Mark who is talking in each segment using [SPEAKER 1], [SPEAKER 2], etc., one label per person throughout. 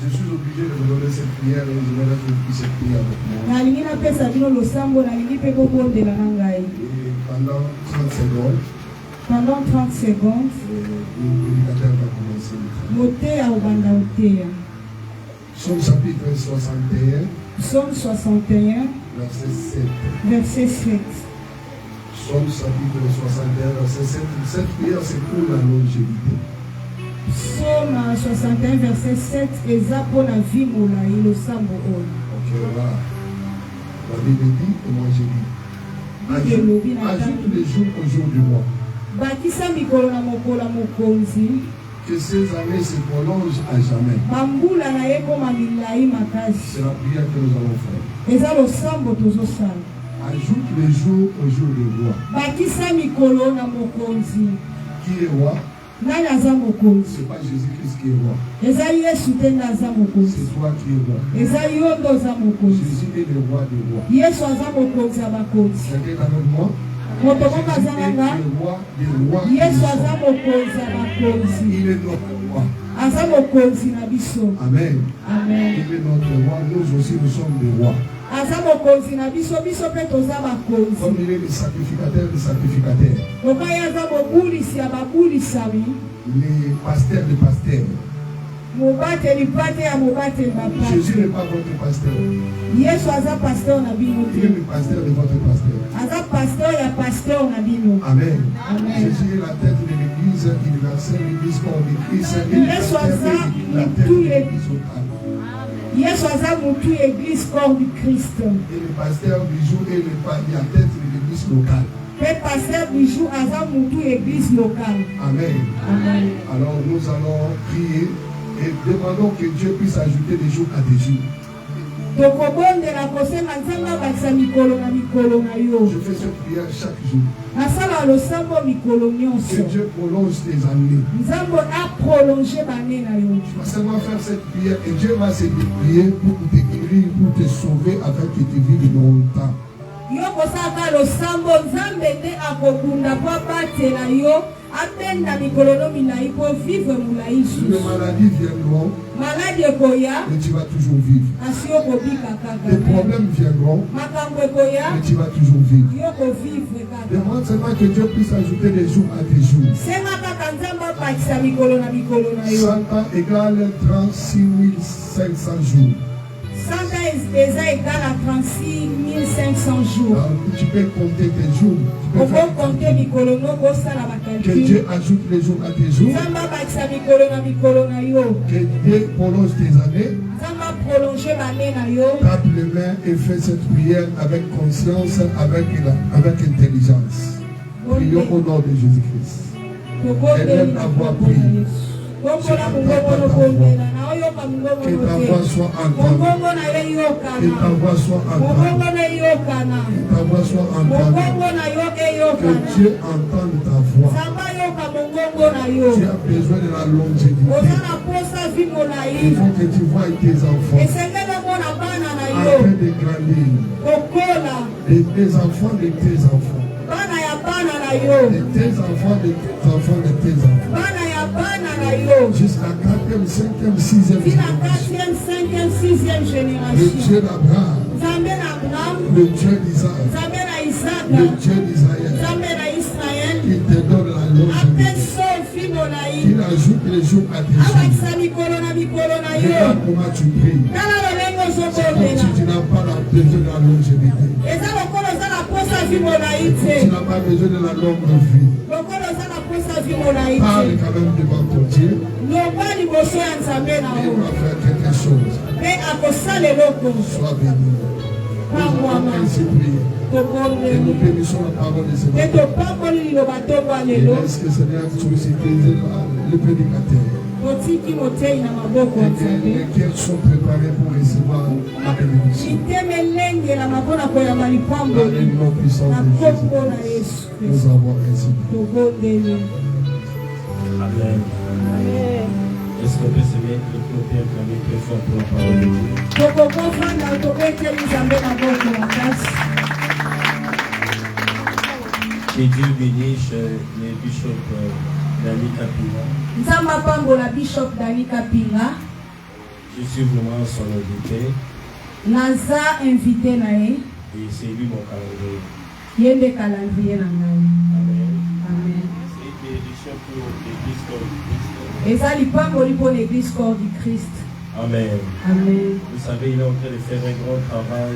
[SPEAKER 1] Je suis obligé de vous donner cette prière et je vais mettre cette prière avec moi. Et pendant 30 secondes, le prédicateur va commencer. Psaume chapitre 61.
[SPEAKER 2] Psaume 61.
[SPEAKER 1] Verset 7.
[SPEAKER 2] Verset 7.
[SPEAKER 1] Psaume chapitre 61, verset 7. Cette prière, c'est pour la longévité.
[SPEAKER 2] Psaume 61, verset 7. Ezapo na vimola ilo sambo on.
[SPEAKER 1] Ok, voilà. La Bible dit, et moi j'ai dit. Ajoute les jours au jour du mois.
[SPEAKER 2] Bakisa mikolo na mokola mokonzi.
[SPEAKER 1] Que ces années se prolongent à jamais. C'est la prière que nous allons faire. Ajoute les jours au jour du roi. Qui est roi? C'est pas Jésus-Christ qui est roi. C'est toi qui es roi. Jésus est le roi des rois. Quelqu'un avec moi? Il est notre roi. Amen.
[SPEAKER 2] Amen.
[SPEAKER 1] Il est notre roi. Nous aussi, nous sommes des rois. Comme il est le sacrificateur des sacrificateurs. Les pasteurs des pasteurs. Jésus n'est pas votre pasteur. Il est le pasteur de votre pasteur. Amen. Jésus est la tête de l'église universelle, l'église corps de Christ. Il est la tête de l'église locale. Et le pasteur du jour est la tête de l'église locale. Amen.
[SPEAKER 2] Amen.
[SPEAKER 1] Alors nous allons prier et demandons que Dieu puisse ajouter des jours à tes jours. Je fais cette prière chaque jour. Que Dieu prolonge tes années. Tu vas seulement faire cette prière et Dieu va se prier pour te guérir, pour te sauver afin que tu vives longtemps.
[SPEAKER 2] Les
[SPEAKER 1] maladies viendront, mais tu vas toujours vivre. Les problèmes viendront, mais tu vas toujours vivre. Demande seulement que Dieu puisse ajouter des jours à tes jours. 100 ans égale 36 500 jours.
[SPEAKER 2] 100 ans est égal à 36 500 jours.
[SPEAKER 1] Alors, tu peux compter tes jours. Que Dieu ajoute les jours à tes jours. Que Dieu prolonge tes années. Tape les mains et fais cette prière avec conscience, avec intelligence. Prions au nom de Jésus-Christ. Élève la voix, prie. Que ta voix soit entendue. Que ta voix soit entendue. Que ta voix soit entendue. Que Dieu entende ta voix. Tu as besoin de la longévité. Il faut que tu vois tes enfants en train de grandir. Les enfants de tes enfants. De tes enfants, de tes enfants, de tes enfants. Jusqu'à 4e, 5e, 6e génération. Le Dieu d'Abraham. Le Dieu d'Isaac. Le Dieu d'Israël. Il te donne la longévité. Il ajoute les jours à tes jours. Regarde comment tu pries. Tu n'as pas besoin de la longévité. Tu n'as pas besoin de la longue vie. Parle quand même devant ton Dieu. Il va faire quelque chose. Sois béni. Nous avons ainsi prié. Et nous bénissons la parole de Seigneur. Et laisse que Seigneur sollicite le prédicateur. Et que les cœurs sont préparés pour recevoir la bénédiction. Dans le nom puissant de Jésus, nous avons ainsi prié.
[SPEAKER 3] Amen. Est-ce qu'on peut se mettre le côté acclamé très fort pour la parole de Dieu? Que Dieu bénisse les bishops Dani Kapinga. Je suis vraiment son invité.
[SPEAKER 2] Naza invité nae.
[SPEAKER 3] Et c'est lui mon calendrier.
[SPEAKER 2] Yende calendrier na ngai.
[SPEAKER 3] Amen.
[SPEAKER 2] Amen.
[SPEAKER 3] C'est une bénédiction pour l'église corps du Christ.
[SPEAKER 2] Et ça lipango pour l'église corps du Christ.
[SPEAKER 3] Amen.
[SPEAKER 2] Amen.
[SPEAKER 3] Vous savez, il est en train de faire un grand travail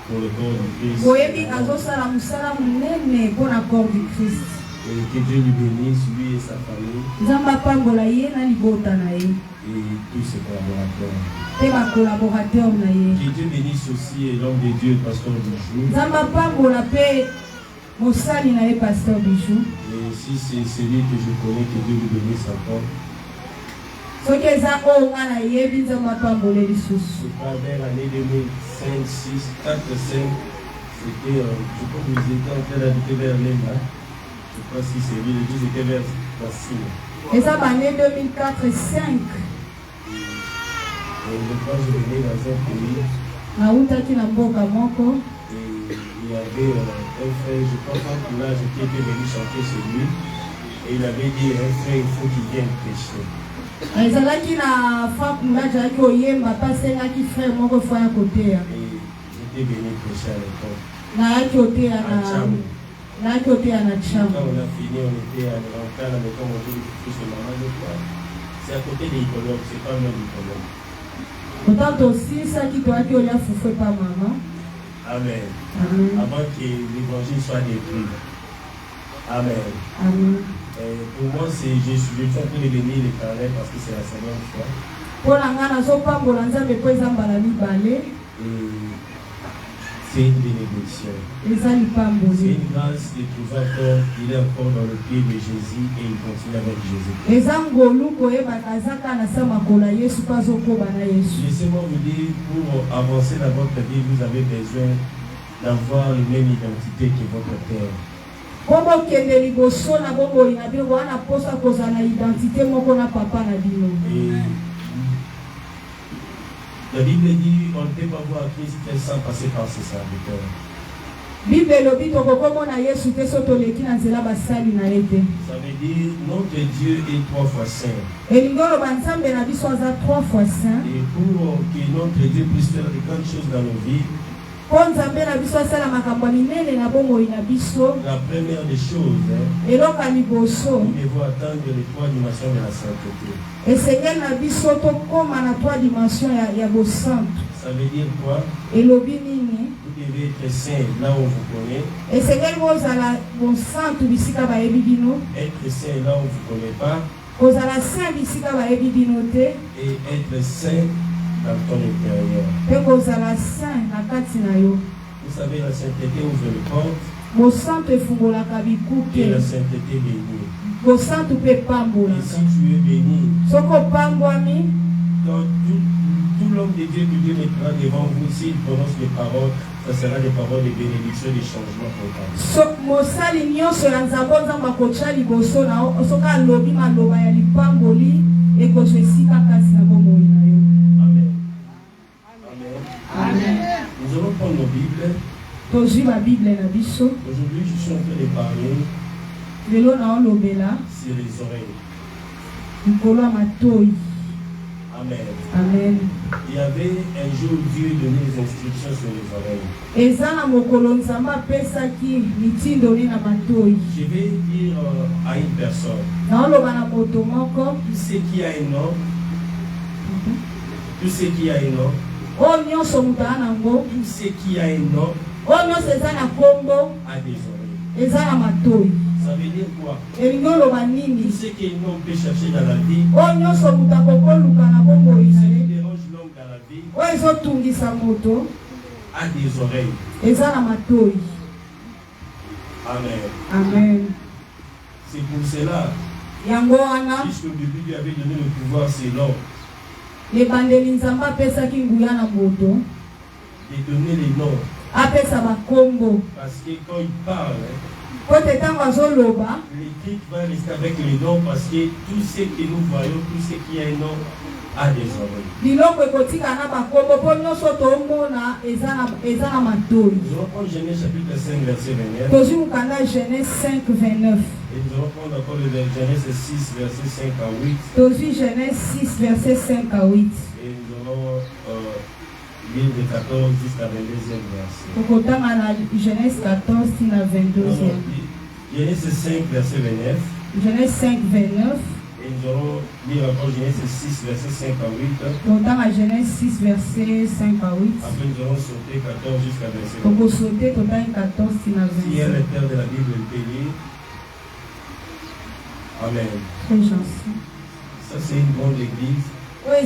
[SPEAKER 3] pour le corps du Christ.
[SPEAKER 2] Boyebi azosala musala munene pour le corps du Christ.
[SPEAKER 3] Et que Dieu lui bénisse, lui et sa famille.
[SPEAKER 2] Nzamba pangola ye na libota na ye.
[SPEAKER 3] Et tous ses collaborateurs.
[SPEAKER 2] Te ba collaborateur na ye.
[SPEAKER 3] Que Dieu bénisse aussi l'homme de Dieu, le pasteur Bijou.
[SPEAKER 2] Nzamba pangola pe mosali na ye pasteur Bijou.
[SPEAKER 3] Et si c'est celui que je connais, que Dieu lui bénisse encore.
[SPEAKER 2] Soki eza oyo nga na yebi nzamba pangola lisusu.
[SPEAKER 3] Je parle vers l'année 2005, 6, 4, 5. C'était, je crois que vous étiez en train d'habiter vers l'Emma. Je ne sais pas si c'est lui, le Dieu était vers la Sine.
[SPEAKER 2] Eza bannée 2004-5.
[SPEAKER 3] Et je crois que je venais dans un pays.
[SPEAKER 2] Nautaki na mboka moko.
[SPEAKER 3] Et il y avait un frère, je crois pas que là, qui était venu chanter chez lui. Et il avait dit, un frère, il faut qu'il vienne prêcher.
[SPEAKER 2] Ezalaki na fakula jaki oyemba pasengaki frère moko fanya koteya.
[SPEAKER 3] Et j'étais venu prêcher à l'époque.
[SPEAKER 2] Nayaki oteya na chamba.
[SPEAKER 3] Quand on a fini, on était rentré à la maison, on dit que c'est maman de toi. C'est à côté des Icologues, c'est pas loin des Icologues.
[SPEAKER 2] Autant aussi, ça qui doit être là, foufoué pas maman.
[SPEAKER 3] Amen.
[SPEAKER 2] Amen.
[SPEAKER 3] Avant que l'évangile soit détruit. Amen.
[SPEAKER 2] Amen.
[SPEAKER 3] Pour moi, je suis en train de bénir l'Éternel parce que c'est la seconde fois.
[SPEAKER 2] Pour la ngana zopa mbolanza me po ezambala mibale.
[SPEAKER 3] C'est une bénédiction.
[SPEAKER 2] Ezali pamboli.
[SPEAKER 3] C'est une grâce de trouver encore, il est encore dans le pied de Jésus et il continue avec Jésus.
[SPEAKER 2] Ezangolu koyeba kazaka na sama kola Yesu pazokoba na Yesu.
[SPEAKER 3] Laissez-moi vous dire, pour avancer dans votre vie, vous avez besoin d'avoir la même identité que votre Père.
[SPEAKER 2] Komo kende liboso na bongo ina bino wana posa koza na identité moko na papa na bino.
[SPEAKER 3] Et la Bible dit on ne peut pas voir Christ sans passer par ses serviteurs.
[SPEAKER 2] Bible lobi tokokomona Yesu te so toleki na nzela basali na ye te.
[SPEAKER 3] Ça veut dire notre Dieu est 3 fois saint.
[SPEAKER 2] Elingi oyo banzambe na biso aza 3 fois saint.
[SPEAKER 3] Et pour que notre Dieu puisse faire de grandes choses dans nos vies,
[SPEAKER 2] Po nzambe na biso asala makambo minene na bomoi na biso.
[SPEAKER 3] la première des choses,
[SPEAKER 2] Eloka liboso.
[SPEAKER 3] nous devons atteindre les 3 dimensions de la sainteté.
[SPEAKER 2] Esengeli na biso tokoma na 3 dimensions ya bosantu.
[SPEAKER 3] Ça veut dire quoi?
[SPEAKER 2] Elobi nini?
[SPEAKER 3] Vous devez être saint là où on vous connaît.
[SPEAKER 2] Esengeli kozala bosantu bisika bayebi bino.
[SPEAKER 3] Être saint là où on ne vous connaît pas.
[SPEAKER 2] Kozala saint bisika bayebi bino te.
[SPEAKER 3] Et être saint dans ton intérieur.
[SPEAKER 2] Pe kozala saint na kati na yo.
[SPEAKER 3] Vous savez, la sainteté ouvre le porte
[SPEAKER 2] Bosantu efungolaka
[SPEAKER 3] et
[SPEAKER 2] bikuke.
[SPEAKER 3] la sainteté bénit.
[SPEAKER 2] Bosantu pe
[SPEAKER 3] Et
[SPEAKER 2] pambolaka.
[SPEAKER 3] si tu es béni,
[SPEAKER 2] Soko pambwami.
[SPEAKER 3] dans tout l'homme de Dieu que Dieu mettra devant vous, s'il prononce des paroles, ça sera des paroles de bénédiction, de changement total.
[SPEAKER 2] Mosali nyonso ya nzambe nzambe akotya liboso na yo soki alobi maloba ya lipamboli ekozwa esika kasi na bomoi na yo.
[SPEAKER 3] Amen. Amen.
[SPEAKER 2] Amen.
[SPEAKER 3] Nous allons prendre nos Bibles.
[SPEAKER 2] Tozwi babible na biso
[SPEAKER 3] Aujourd'hui, je suis en train de parler
[SPEAKER 2] lelo na olobela
[SPEAKER 3] sur les oreilles.
[SPEAKER 2] likolo ya matoi.
[SPEAKER 3] Amen.
[SPEAKER 2] Amen.
[SPEAKER 3] Il y avait un jour Dieu donnait des instructions sur les oreilles.
[SPEAKER 2] Eza na mokolo nzambe apesaki mitindoli na matoi.
[SPEAKER 3] Je vais dire à une personne,
[SPEAKER 2] Na oloba na moto moko
[SPEAKER 3] tout ce qui a un nom, tout ce qui a un nom,
[SPEAKER 2] oyo nyonso moto aza nango,
[SPEAKER 3] tout ce qui a un nom
[SPEAKER 2] oyo nyonso eza na kombo
[SPEAKER 3] a des oreilles.
[SPEAKER 2] eza na matoi.
[SPEAKER 3] Ça veut dire quoi?
[SPEAKER 2] Elingi oloba
[SPEAKER 3] Tout
[SPEAKER 2] nini?
[SPEAKER 3] ce qu'un homme peut chercher dans la vie,
[SPEAKER 2] Oyo nyonso moto akokoluka na bomoi
[SPEAKER 3] tout
[SPEAKER 2] na
[SPEAKER 3] ce
[SPEAKER 2] ye,
[SPEAKER 3] qui dérange l'homme dans la vie,
[SPEAKER 2] oyo ezotungisa moto
[SPEAKER 3] a des oreilles.
[SPEAKER 2] eza na matoi.
[SPEAKER 3] Amen.
[SPEAKER 2] Amen.
[SPEAKER 3] C'est pour cela,
[SPEAKER 2] Yango wana
[SPEAKER 3] puisque depuis Dieu avait donné le pouvoir, c'est l'homme,
[SPEAKER 2] ebandeli nzambe apesaki nguya na moto
[SPEAKER 3] de donner les noms.
[SPEAKER 2] apesa bakombo
[SPEAKER 3] Parce que quand il parle,
[SPEAKER 2] po te ntango azoloba
[SPEAKER 3] l'équipe va rester avec les noms parce que tout ce que nous voyons, tout ce qui a un nom, a des oreilles.
[SPEAKER 2] biloko ekotika na bakombo mpo nyonso tomona eza na matoi.
[SPEAKER 3] Nous allons prendre Genèse chapitre 5, verset 29.
[SPEAKER 2] Tozwi mokanda ya Genèse 5:29.
[SPEAKER 3] Et nous allons prendre encore le Genèse 6, verset 5 à 8.
[SPEAKER 2] Tozwi Genèse 6 verset 5 à 8.
[SPEAKER 3] Et nous allons lire de 14 jusqu'à 22e verset.
[SPEAKER 2] Kokotanga na Genèse 14 na 22e.
[SPEAKER 3] Genèse 5, verset 29.
[SPEAKER 2] Genèse 5, 29.
[SPEAKER 3] Et nous allons lire encore Genèse 6, verset 5 à 8.
[SPEAKER 2] Kokotanga Genèse 6, verset 5 à 8.
[SPEAKER 3] Après, nous allons sauter 14 jusqu'à 27.
[SPEAKER 2] Koko sauter Kokotanga 14 na 27.
[SPEAKER 3] Si un lecteur de la Bible le peut lire. Amen.
[SPEAKER 2] Très gentil.
[SPEAKER 3] Ça, c'est une grande église.
[SPEAKER 2] Et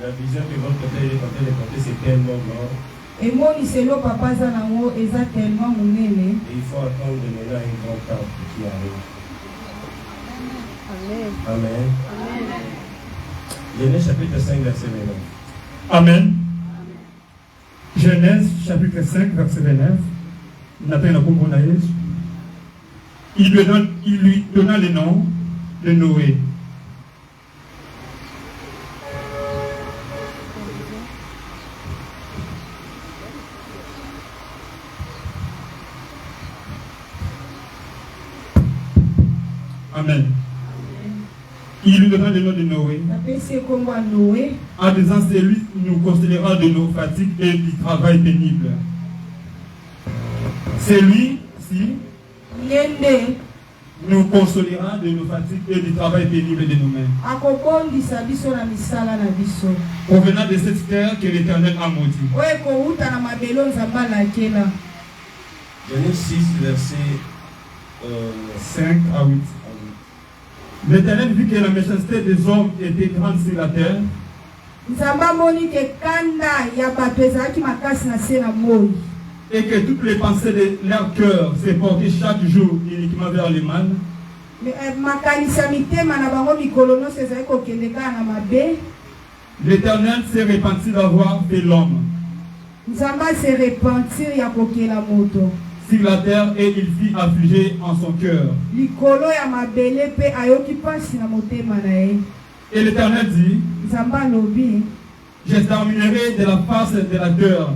[SPEAKER 3] la vision que votre père est en train de porter, c'est tellement grand.
[SPEAKER 2] Et papa zanango eza tellement monene.
[SPEAKER 3] Et il faut attendre maintenant un grand temps qui arrive.
[SPEAKER 2] Amen.
[SPEAKER 3] Amen. Amen. Genèse chapitre 5, verset 29.
[SPEAKER 4] Amen. Genèse chapitre 5, verset 29. Il lui donna le nom de Noé. Amen. Il lui donna le nom de Noé. En disant, c'est lui qui nous consolera de nos fatigues et du travail pénible. C'est lui, si, nous consolera de nos fatigues et du travail pénible de nos mains. Provenant de cette terre que l'Éternel a maudit.
[SPEAKER 3] Genèse 6, verset
[SPEAKER 4] 5 à 8. L'Éternel vit que la méchanceté des hommes était grande sur la terre. Et que toutes les pensées de leur cœur se portaient chaque jour uniquement vers le mal. L'Éternel s'est repenti d'avoir fait l'homme sur la terre et il fit affliger en son cœur. Et l'Éternel dit, j'exterminerai de la face de la terre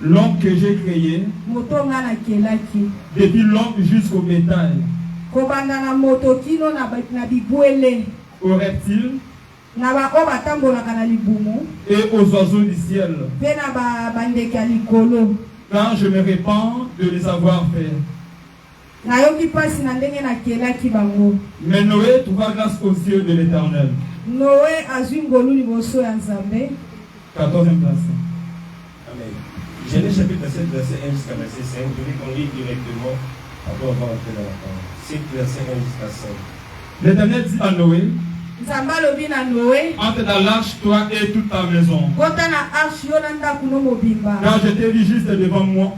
[SPEAKER 4] l'homme que j'ai créé, depuis l'homme jusqu'au bétail, aux reptiles et aux oiseaux du ciel, car je me répands de les avoir fait. Mais Noé trouva grâce aux yeux de l'Éternel. 14e verset.
[SPEAKER 3] Amen. Genèse chapitre 7, verset 1 jusqu'à verset 5. Je vais qu'on lit directement après avoir entré dans la parole. 7, verset 1 jusqu'à 5.
[SPEAKER 4] L'Éternel dit à Noé, entre dans l'arche, toi et toute ta maison. Car je t'ai vu juste devant moi.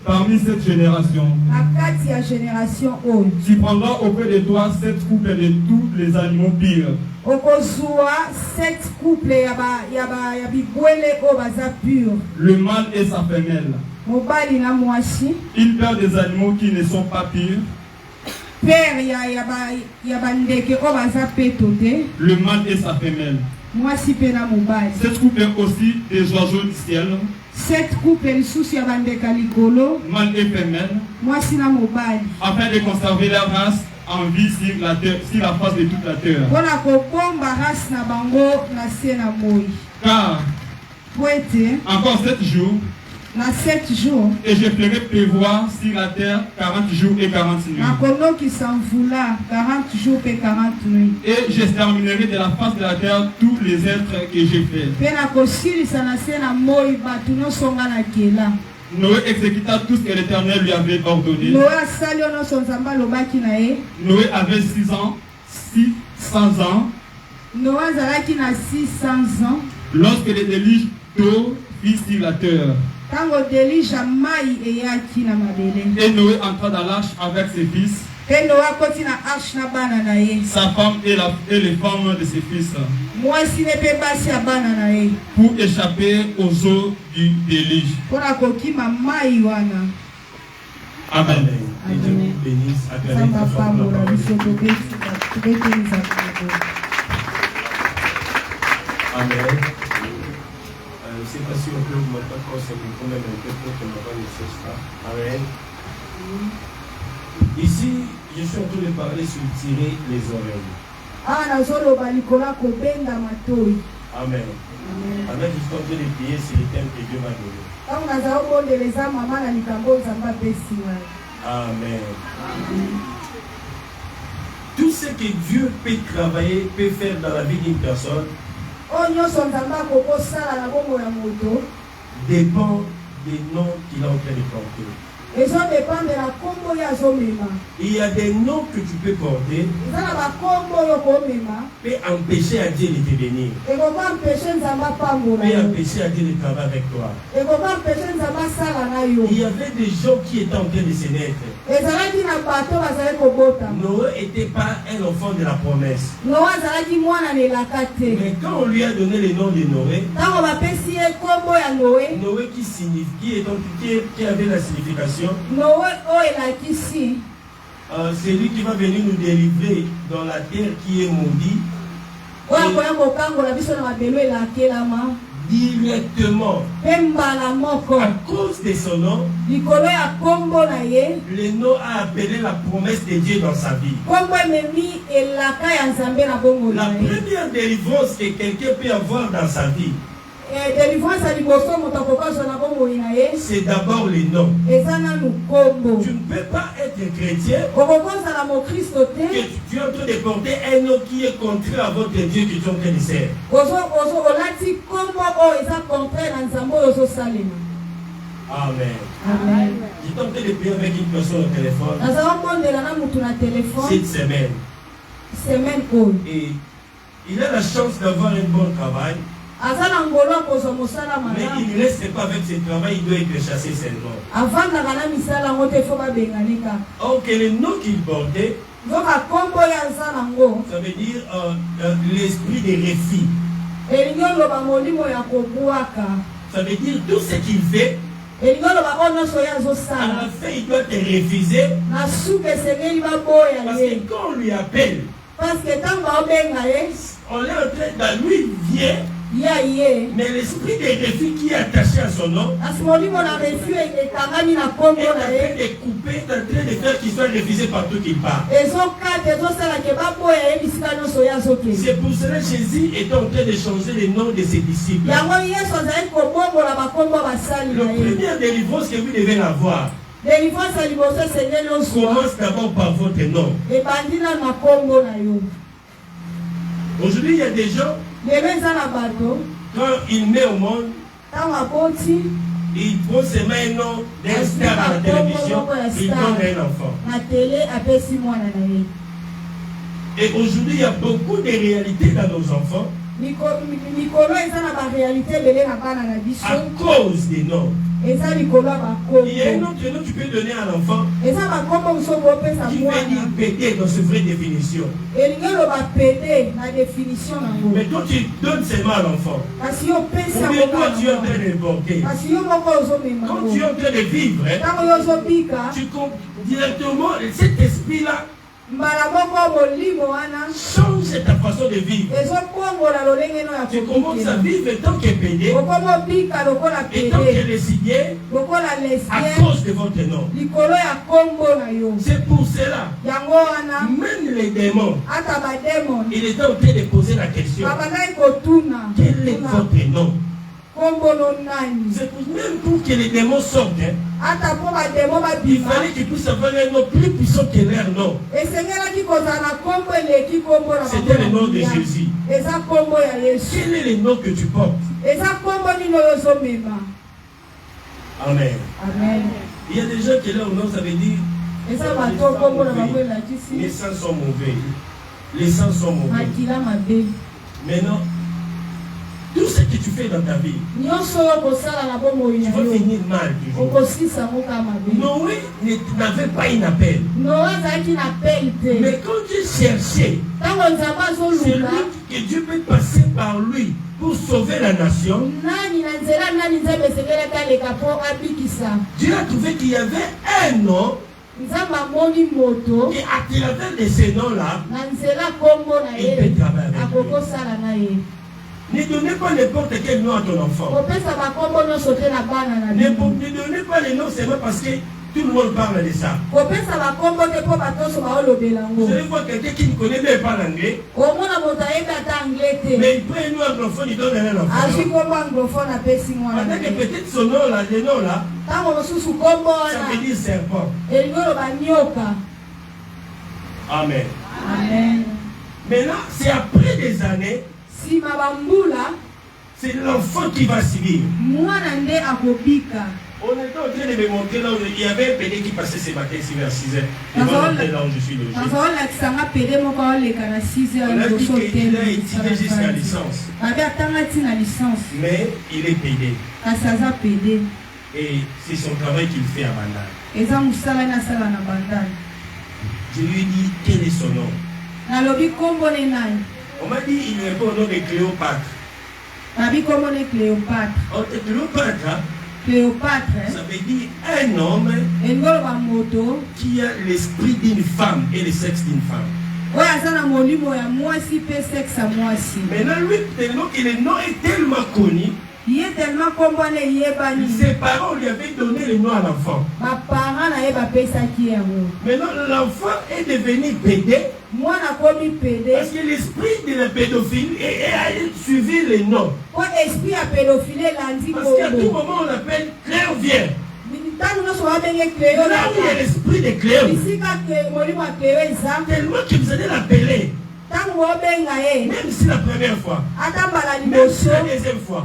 [SPEAKER 4] Parmi cette génération, tu prendras auprès de toi 7 couples de tous les animaux pires. Le mâle et sa femelle. Il perd des animaux qui ne sont pas pires. Le mâle et sa femelle. 7 couples aussi des oiseaux du ciel.
[SPEAKER 2] 7 couples
[SPEAKER 4] Mâle et femelle. Afin de conserver leur race en vie sur la terre, sur la face de toute la terre. Car encore 7 jours. Et je ferai pleuvoir sur la terre 40 jours et 40 nuits. Et j'exterminerai de la face de la terre tous les êtres que j'ai faits. Noé exécuta tout ce que l'Éternel lui avait ordonné. Noé avait 600 ans. Lorsque le déluge d'eau fit sur la terre. Et Noé entra dans l'arche avec ses fils, sa femme et les femmes de ses fils, pour échapper aux eaux du déluge. Amen.
[SPEAKER 3] Et Dieu vous bénisse. Acclamez très fort pour la parole. Amen. Je ne sais pas si on peut vous mettre encore ce micro, même un peu pour que ma voix ne cesse pas. Amen. Ici, Je suis en train de parler sur tirer les oreilles.
[SPEAKER 2] Amen.
[SPEAKER 3] Pendant que je suis en train de prier, c'est le thème que Dieu m'a donné. Amen. Tout ce que Dieu peut travailler, peut faire dans la vie d'une personne, dépend des noms qu'il est en train de porter.
[SPEAKER 2] Et ça dépend de la combo ya zomema.
[SPEAKER 3] Il y a des noms que tu peux porter, peut empêcher à Dieu de te bénir, peut empêcher à Dieu de travailler avec toi. Il y avait des gens qui étaient en train de se naître. Noé n'était pas un enfant de la promesse. Mais quand on lui a donné le nom de Noé, Noé qui avait la signification, c'est lui qui va venir nous délivrer dans la terre qui est maudite. Directement, à cause de son nom, le nom a appelé la promesse de Dieu dans sa vie. La première délivrance que quelqu'un peut avoir dans sa vie, c'est d'abord le nom. Tu ne peux pas être chrétien que tu es en train de porter un nom qui est contraire à votre Dieu que tu es en train de servir. Amen. J'étais en train de prier avec une personne au téléphone cette semaine. Et il a la chance d'avoir un bon travail. Mais il ne reste pas avec ce travail, il doit être chassé seulement. Or que le nom qu'il portait, ça veut dire l'esprit de refus. Ça veut dire tout ce qu'il fait, à la fin il doit te refuser. Parce que quand on lui appelle, on est en train de lui vient. Mais l'esprit de refus qui est attaché à son nom est en train de couper, est en train de faire qu'il soit refusé partout qu'il part. C'est pour cela que Jésus est en train de changer le nom de ses disciples. La première délivrance que vous devez avoir commence d'abord par votre nom. Aujourd'hui, il y a des gens, quand il met au monde, il prend seulement un nom d'un star à la télévision, il donne un enfant. Et aujourd'hui, il y a beaucoup de réalités dans nos enfants à cause des noms. Il y a un autre nom que tu peux donner à l'enfant qui veut dire péter dans cette vraie définition. Mais toi tu donnes seulement à l'enfant. Ou bien toi tu es en train de porter. Quand tu es en train de vivre, tu comptes directement cet esprit-là. Change ta façon de vivre. Tu commences à vivre tant que pédé, et tant que lesbien, à cause de votre nom. C'est pour cela, même les démons, il est en train de poser la question: quel est votre nom? C'est même pour que les démons sortent. Il fallait qu'ils puissent avoir un nom plus puissant que leur nom. C'était le nom de Jésus. Quel est le nom que tu portes? Amen. Il y a des gens qui leur nom, ça veut dire les sens sont mauvais. Les sens sont mauvais. Maintenant, tout ce que tu fais dans ta vie, tu vas finir mal toujours. Noé n'avait pas un appel. Mais quand Dieu cherchait celui que Dieu peut passer par lui pour sauver la nation, Dieu a trouvé qu'il y avait un nom. Et à travers de ces noms-là, il peut travailler avec lui. Ne donnez pas n'importe quel nom à ton enfant. Ne donnez pas le nom seulement parce que Tout le monde parle de ça. Vous allez voir quelqu'un qui ne connaît même pas l'anglais. Mais il prend un nom anglophone, il donne un anglophone. Peut-être son nom là, le nom là, ça veut dire serpent. Amen.
[SPEAKER 2] Amen.
[SPEAKER 3] Maintenant, c'est après des années, c'est l'enfant qui va subir. On était en train de me montrer là où il y avait un PD qui passait ce matin ici vers 6h. Là où je suis logé. On a dit qu'il a étudié jusqu'à licence. Mais il est PD. Et c'est son travail qu'il fait à Bandal. Je lui ai dit quel est son nom. On m'a dit il répond au nom de Cléopâtre. Cléopâtre, ça veut dire un homme qui a l'esprit d'une femme et le sexe d'une femme. Maintenant, lui, tellement que le nom est tellement connu, ses parents lui avaient donné le nom à l'enfant. Maintenant, l'enfant est devenu pédé. Parce que l'esprit de la pédophilie a suivi le nom. Parce qu'à tout moment, on l'appelle Claire vient. Là où il y a l'esprit de Claire, tellement que vous allez l'appeler. Même si la première fois, même si la deuxième fois,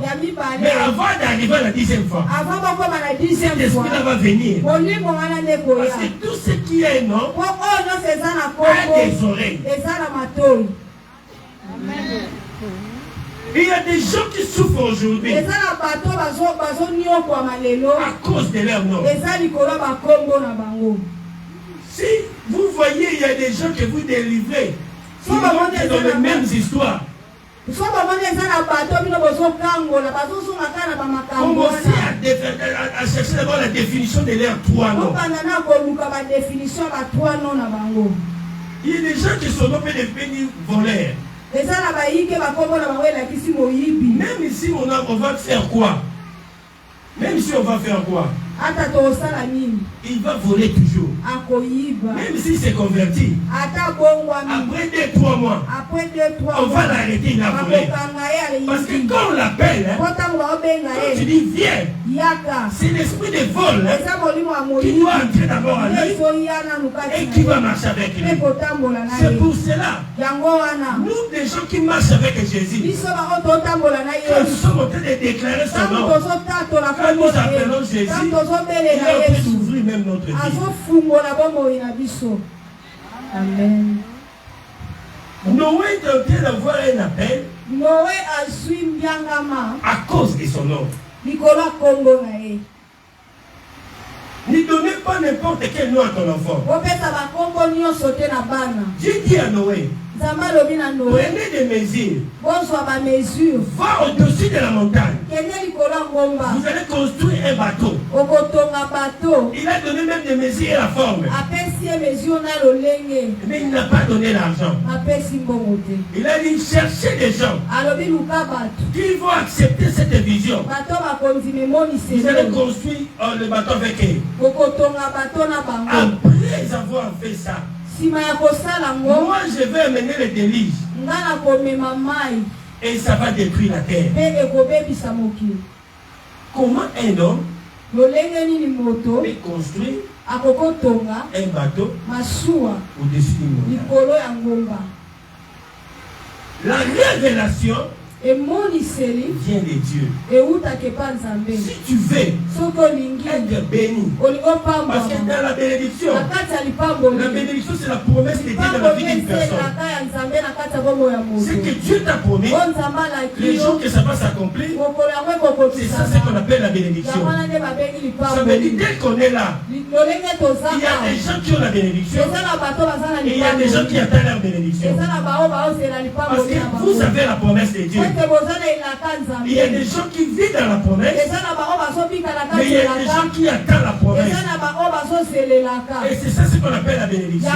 [SPEAKER 3] mais avant d'arriver à la 10e fois, cet esprit-là va venir. Parce que tout ce qui est un nom a des oreilles. Il y a des gens qui souffrent aujourd'hui à cause de leur nom. Si vous voyez, il y a des gens que vous délivrez. Ils sont dans les mêmes histoires. Commencez à chercher d'abord la définition de leurs trois noms. Il y a des gens qui sont nommés des bénis voleurs. Même ici, on va faire quoi? Même si on va faire quoi? Il va voler toujours. Même s'il s'est converti, après 2-3 mois, on va l'arrêter, il a volé. Parce que quand on l'appelle, quand tu dis viens, c'est l'esprit de vol qui doit entrer d'abord en lui et qui va marcher avec lui. C'est pour cela, nous, les gens qui marchent avec Jésus, quand nous sommes en train de déclarer son nom, quand nous appelons Jésus, il a pu s'ouvrir même notre vie.
[SPEAKER 2] Amen.
[SPEAKER 3] Noé est en train d'avoir un appel à cause de son nom. Ne donnez pas n'importe quel nom à ton enfant. J'ai dit à Noé, prenez des mesures. Va au-dessus de la montagne. Vous allez construire un bateau. Il a donné même des mesures et la forme. Mais il n'a pas donné l'argent. Il a dit chercher des gens qui vont accepter cette vision. Vous allez construire le bateau avec eux. Après avoir fait ça, moi je vais amener le déluge et ça va détruire la terre. Comment un homme peut construire un bateau au-dessus du monde? La révélation vient de Dieu. Si tu veux être béni, parce que dans la bénédiction c'est la promesse de Dieu dans la vie d'une personne. C'est que Dieu t'a promis, les jours que ça va s'accomplir, c'est ça ce qu'on appelle la bénédiction. Ça veut dire dès qu'on est là, il y a des gens qui ont la bénédiction et il y a des gens qui attendent leur bénédiction. Parce que vous avez la promesse de Dieu. Il y a des gens qui vivent dans la promesse, mais il y a des gens qui attendent la promesse. Et c'est ça ce qu'on appelle la bénédiction.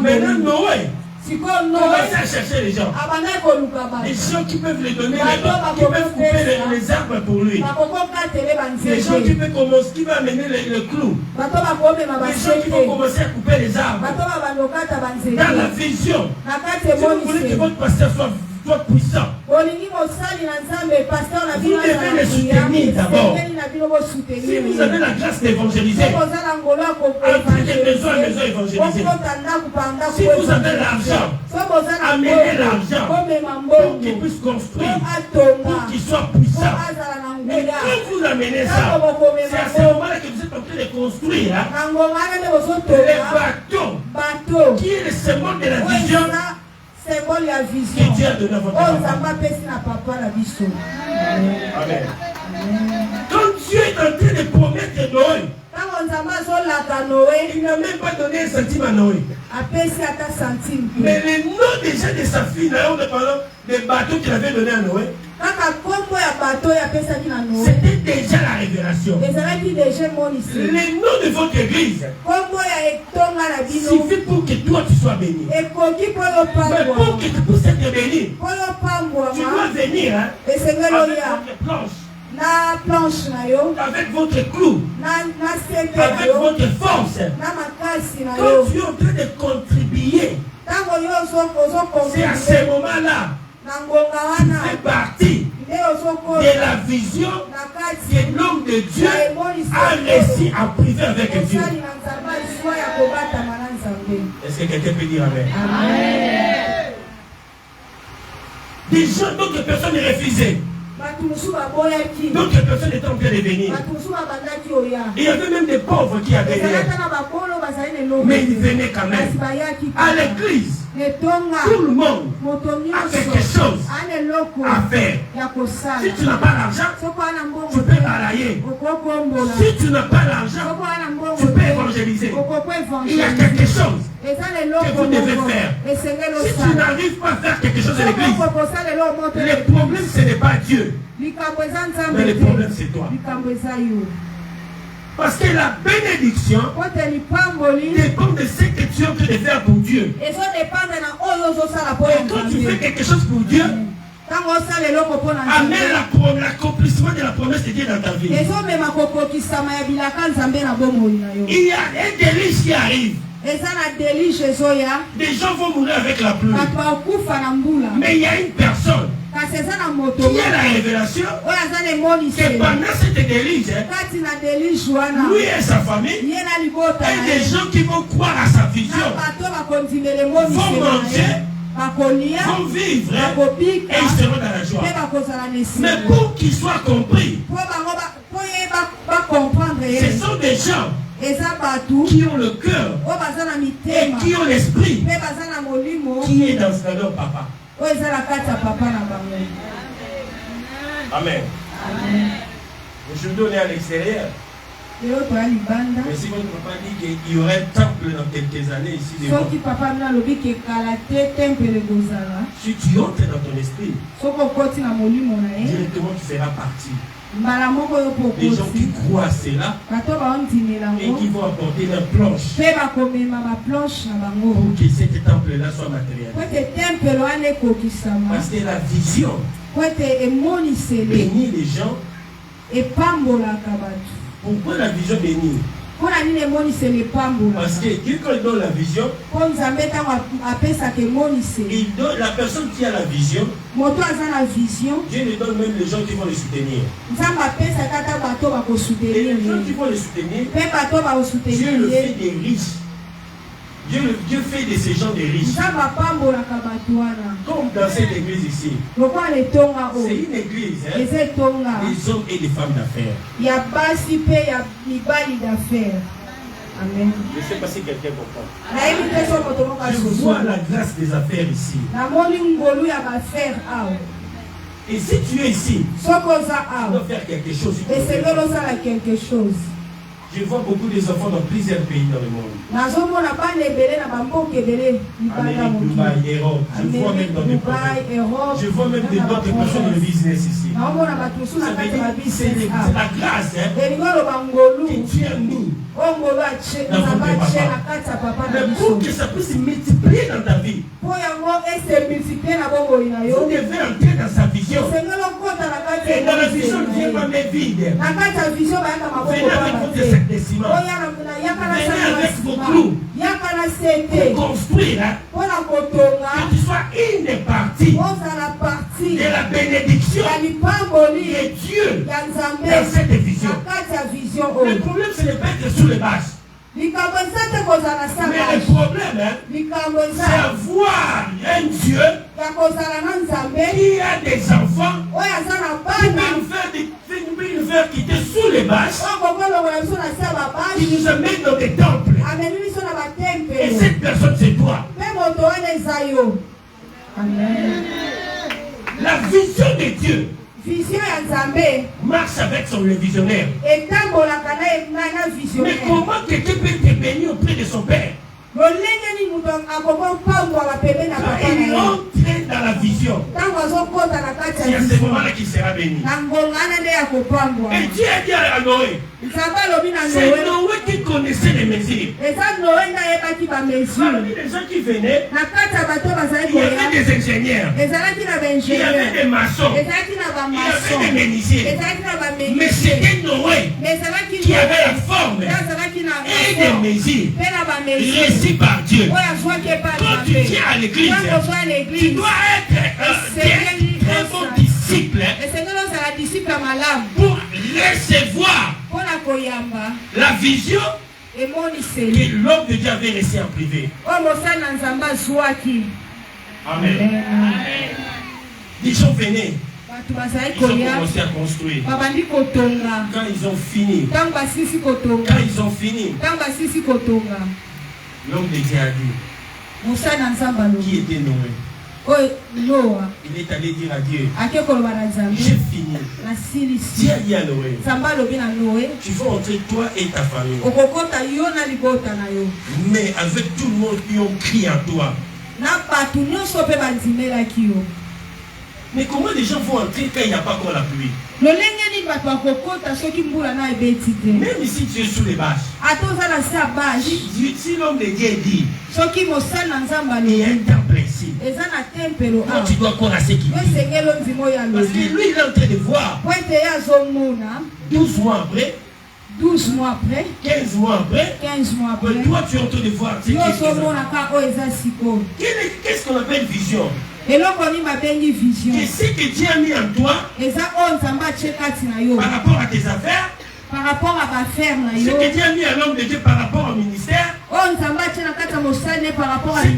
[SPEAKER 3] Maintenant, Noé, Commencez à chercher les gens. Les gens qui peuvent les donner, qui peuvent couper les arbres pour lui. Les gens qui peuvent commencer, qui vont amener le clou. Les gens qui vont commencer à couper les arbres. Dans la vision, si vous voulez que votre pasteur soit puissant, vous devez les soutenir d'abord. Si vous avez la grâce d'évangéliser, entrez de maison à maison évangéliser. Si vous avez l'argent, amenez l'argent pour qu'il puisse construire, pour qu'il soit puissant. Mais quand vous amenez ça, c'est à ce moment-là que vous êtes en train de construire le bateau qui est le symbole de la vision. Que Dieu a donné à votre papa. Amen. Quand Dieu est en train de promettre Noé, il n'a même pas donné un centime à Noé. Mais le nom déjà de sa fille, là, on parle des bateaux qu'il avait donné à Noé. C'était déjà la révélation. Le nom de votre église suffit pour que toi tu sois béni. Mais pour que tu puisses être béni, tu dois venir avec votre planche, avec votre clou, avec votre force. Quand tu es en train de contribuer, c'est à ce moment-là tu fais partie de la vision que l'homme de Dieu a réussi à priver avec Dieu. Est-ce que quelqu'un peut dire Amen? Amen. Des gens, d'autres personnes refusées. D'autres personnes étaient en train de venir. Il y avait même des pauvres qui avaient venaient. Mais ils venaient quand même. À l'église, tout le monde a quelque chose à faire. Si tu n'as pas l'argent, tu peux balayer. Si tu n'as pas l'argent, tu peux évangéliser. Il y a quelque chose que vous devez faire. Si tu n'arrives pas à faire quelque chose à l'église, le problème ce n'est pas Dieu. Mais le problème c'est toi. Parce que la bénédiction dépend de ce que tu es en train de faire pour Dieu. Et quand tu fais quelque chose pour Dieu, amène l'accomplissement de la promesse de Dieu dans ta vie. Il y a un délice qui arrive. Des gens vont mourir avec la pluie. Mais il y a une personne qui a la révélation que pendant cette délice, lui et sa famille, et des gens qui vont croire à sa vision, vont manger, vont vivre et ils seront dans la joie. Mais pour qu'ils soient compris, ce sont des gens qui ont le cœur et qui ont l'esprit qui est dans leur papa. Amen. Aujourd'hui on est à l'extérieur. Mais si votre papa dit qu'il y aurait un temple dans quelques années ici devant, si tu entres dans ton esprit, directement tu feras partie. Les gens qui croient à cela et qui vont apporter leur planche pour que cet temple-là soit matérialisé. Parce que la vision bénit les gens. Pourquoi la vision bénit? Parce que Dieu, quand il donne la vision, il donne la personne qui a la vision. Dieu lui donne même les gens qui vont le soutenir. Et les gens qui vont le soutenir, Dieu le fait des riches. Dieu fait de ces gens des riches. Comme dans cette église ici. C'est une église des hommes et des femmes d'affaires. Amen. Je ne sais pas si quelqu'un comprend. Je vois la grâce des affaires ici. Et si tu es ici, tu dois faire quelque chose. Je vois beaucoup des enfants dans plusieurs pays dans le monde. Amérique, Dubaï, Europe. Je vois même dans des provinces. Je vois même d'autres personnes dans le business ici. Ça veut dire que c'est la grâce qui tient nous dans votre papa. Mais pour que ça puisse multiplier dans ta vie, Vous devez entrer dans sa vision. Et dans la vision, Dieu va me vide. Venez avec votre sac de ciment. Venez avec vos clous. Pour construire. Que tu sois une partie de la bénédiction de Dieu dans cette vision. Le problème, ce n'est pas être sous les bâches. Mais le problème, c'est avoir un Dieu qui a des enfants qui nous fait quitter sous les bâches, qui nous amène dans des temples. Et cette personne, c'est toi. La vision de Dieu marche avec son visionnaire. Mais comment quelqu'un peut te bénir auprès de son père? Il entre dans la vision. C'est à ce moment-là qu'il sera béni. Et Dieu a dit à Noé, c'est Noé qui connaissait les mesures. Parmi les gens qui venaient, il y avait des ingénieurs, il y avait des maçons, il y avait des menuisiers. Mais c'était Noé qui avait la forme et des mesures réussis par Dieu. Quand tu viens à l'église, tu dois être un très bon disciple pour recevoir la vision que l'homme de Dieu avait laissée en privé. Amen. Ils sont venus. Ils ont commencé à construire. Quand ils ont fini, l'homme de Dieu a dit, qui était Noé? Il est allé dire à Dieu, j'ai fini. Dieu a dit à Noé, tu vas entrer toi et ta famille. Mais avec tout le monde qui ont crié à toi. Mais comment les gens vont entrer quand il n'y a pas encore la pluie? Même si tu es sous les bâches, si l'homme de Dieu dit, il y a un temple ici, quand tu dois croire à ce qu'il dit. Parce que lui, il est en train de voir 12 mois après, 15 mois après, toi tu es en train de voir ce qu'est-ce qu'on appelle vision. Et ce que Dieu a mis en toi par rapport à tes affaires, ce que Dieu a mis à l'homme de Dieu par rapport au ministère, ce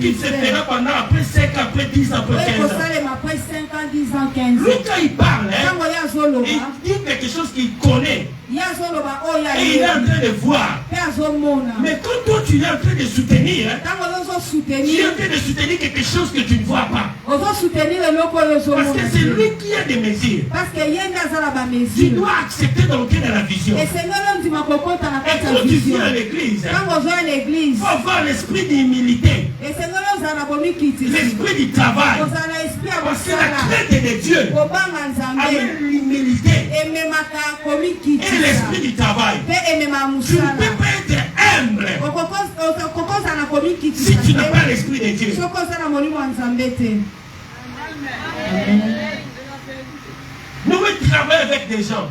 [SPEAKER 3] qui se fera pendant après 5 ans, après 10 ans, après 15 ans. Lui, quand il parle, il dit quelque chose qu'il connaît. Et il est en train de voir. Mais quand toi tu es en train de soutenir, tu es en train de soutenir quelque chose que tu ne vois pas. Parce que c'est lui qui a des mesures. Tu dois accepter d'entrer dans la vision. Et quand tu viens à l'église, il faut avoir l'esprit d'humilité, l'esprit du travail. Parce que la crainte de Dieu amène l'humilité et l'esprit du travail. Tu ne peux pas être humble si tu n'as pas l'esprit de Dieu. Nous travaillons avec des gens.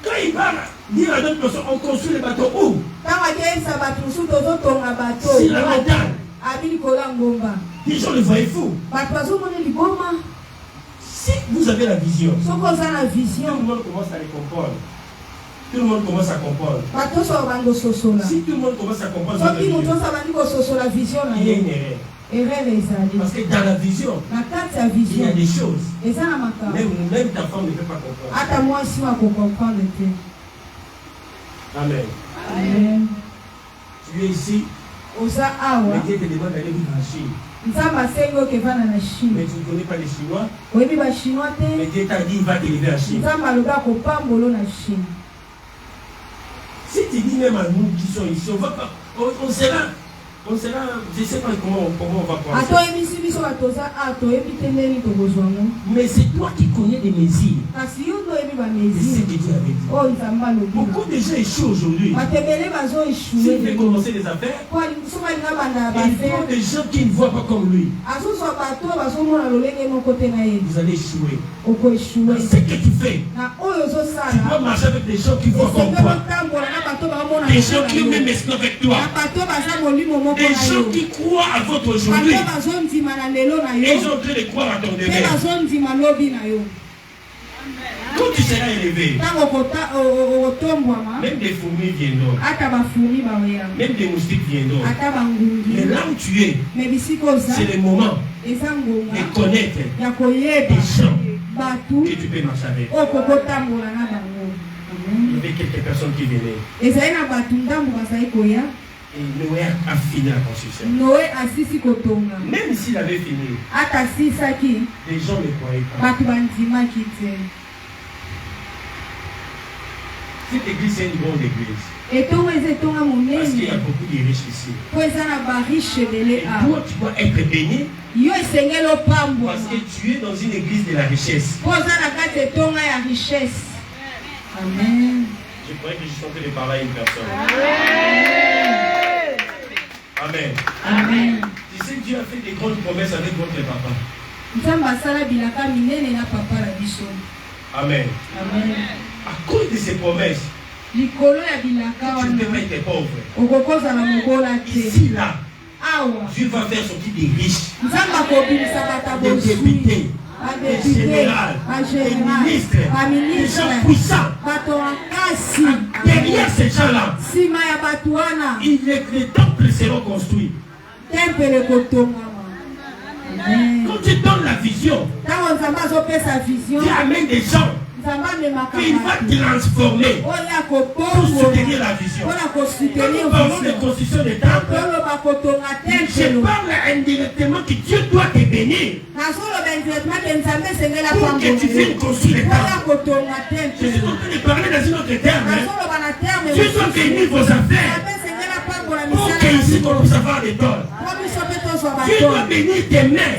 [SPEAKER 3] Quand il parle, dire à d'autres personnes, on construit les bateaux où? Si la montagne. Les gens le voyaient fou. Si vous avez la vision, tout le monde commence à les comprendre. Tout le monde commence à comprendre. Si tout le monde commence à comprendre, il y a une erreur. Parce que dans la vision, il y a des choses. Même ta femme ne peut pas comprendre. Amen.
[SPEAKER 2] Amen.
[SPEAKER 3] Tu es ici. Mais Dieu te demande d'aller vivre en Chine. Mais tu ne connais pas les Chinois. Mais Dieu t'a dit qu'il va t'élever en Chine. Si tu dis même à nous qui sont ici, on sera On sera, je ne sais pas comment on va penser. Mais c'est toi qui connais les messies. C'est ce que Dieu avait dit. Beaucoup de gens échouent aujourd'hui. S'il veut commencer les affaires, il faut des gens qui ne voient pas comme lui. Vous allez échouer. Ce que tu fais, tu dois marcher avec des gens qui voient comme toi. Des gens qui même espèrent avec toi. Des gens qui croient à votre aujourd'hui. Et ils sont en train de croire à ton demeure. Quand tu seras élevé, même des fourmis viendront. Même des moustiques viendront. Mais là où tu es, c'est le moment de connaître des gens que tu peux marcher avec. Il y avait quelques personnes qui venaient. Et Noé a fini la construction. Même s'il avait fini, les gens ne croyaient pas. Cette église, c'est une grande église. Parce qu'il y a beaucoup de riches ici. Et toi, tu dois être béni. Parce que tu es dans une église de la richesse.
[SPEAKER 2] Amen.
[SPEAKER 3] Je croyais que je suis en train de parler à une personne. Amen.
[SPEAKER 2] Amen.
[SPEAKER 3] Tu sais, Dieu a fait des grandes promesses avec votre papa. Amen.
[SPEAKER 2] Amen.
[SPEAKER 3] À cause de ces promesses, tu ne peux pas être pauvre. Ici, là, Dieu va faire sortir des riches, des députés, des généraux, des ministres, des gens puissants. Derrière ces gens-là, les temples seront construits. Quand tu donnes la vision, tu amènes des gens qu'il va transformer pour soutenir la vision. Quand nous parlons de construction des temples, je parle indirectement que Dieu doit te bénir pour que tu viennes construire les temples. Je suis en train de parler dans une autre terme. Dieu doit bénir vos affaires pour que ici qu'on puisse avoir des dons. Dieu doit bénir tes mains,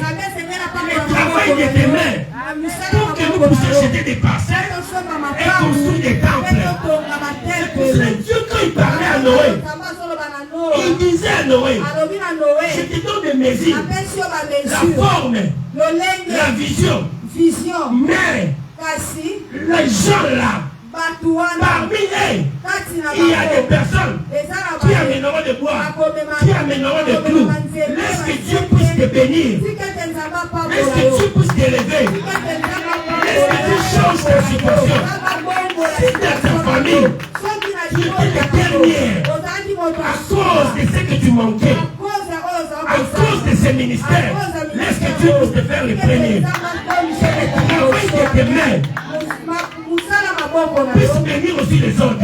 [SPEAKER 3] le travail de tes mains, pour que nous puissions jeter des parcelles et construire des temples. C'est Dieu quand il parlait à Noé, il disait à Noé, je te donne des mesures, la forme, la vision, mais les gens là, parmi eux, il y a des personnes qui amèneront de bois, qui amèneront de clous. Laisse que Dieu puisse te bénir. Laisse que Dieu puisse t'élever. Laisse que Dieu change ta situation. Si dans ta famille, tu étais le dernier à cause de ce que tu manquais, à cause de ces ministères, laisse que Dieu puisse te faire le premier. C'est le travail de tes mains. Puisse bénir aussi les autres.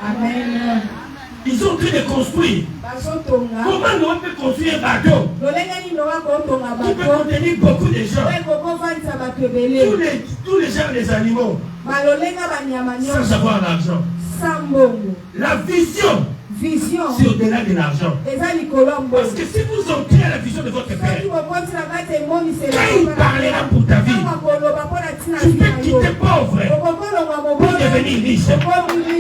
[SPEAKER 2] Amen.
[SPEAKER 3] Ils sont en train de construire. Comment Noé peut construire un bateau qui peut contenir beaucoup de gens? Tous les gens, les animaux, sans avoir l'argent. La vision, c'est au-delà de l'argent. Parce que si vous entrez à la vision de votre Père, quand il parlera pour ta vie, tu peux quitter pauvre pour devenir riche.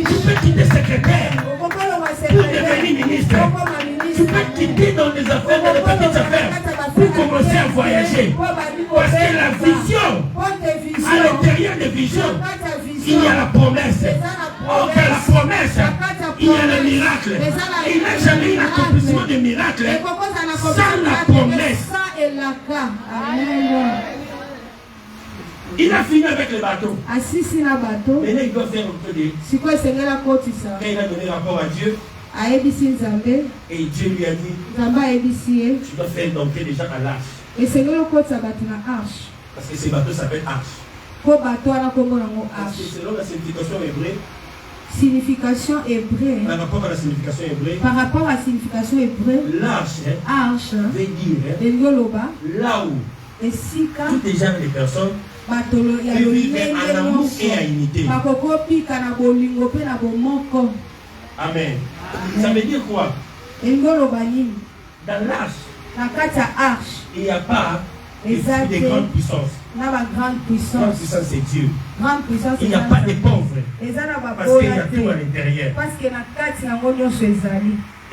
[SPEAKER 3] Tu peux quitter secrétaire pour devenir ministre. Tu peux quitter dans des affaires, dans des petites affaires, pour commencer à voyager. Parce que la vision, à l'intérieur des visions, il y a la promesse. Or, dans la promesse, il y a le miracle. Il n'a jamais eu l'accomplissement de miracle sans la promesse. Il a fini avec le bateau. Maintenant, il doit faire un peu de... Quand il a donné rapport à Dieu, et Dieu lui a dit, tu dois faire entrer les gens à l'arche. Parce que ce bateau s'appelle arche. Parce que selon la signification hébraïque, par rapport à la signification hébraïque, l'arche veut dire là où toutes les gens, les personnes vivent en amour et à unité. Amen. Ça veut dire quoi? Dans l'arche, il n'y a pas de grande puissance. Grande puissance, c'est Dieu. Il n'y a pas de pauvres. Parce qu'il y a tout à l'intérieur.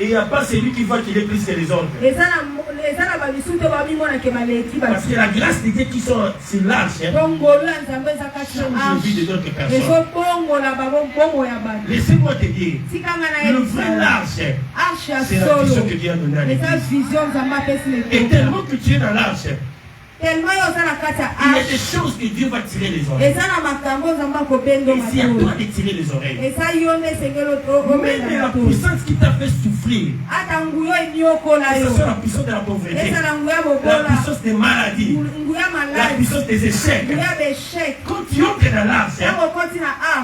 [SPEAKER 3] Et il n'y a pas celui qui voit qu'il est plus que les autres. Parce que la grâce de Dieu qui sont sur l'arche, j'ai vu de d'autres personnes. Laissez-moi te dire, le vrai l'arche, c'est la vision que Dieu a donnée à l'Église. Et tellement que tu es dans l'arche, il y a des choses que Dieu va tirer les oreilles. Et c'est à toi de tirer les oreilles. Même la puissance qui t'a fait souffrir, que ce soit la puissance de la pauvreté, la puissance des maladies, la puissance des échecs. Quand tu entres dans l'arche,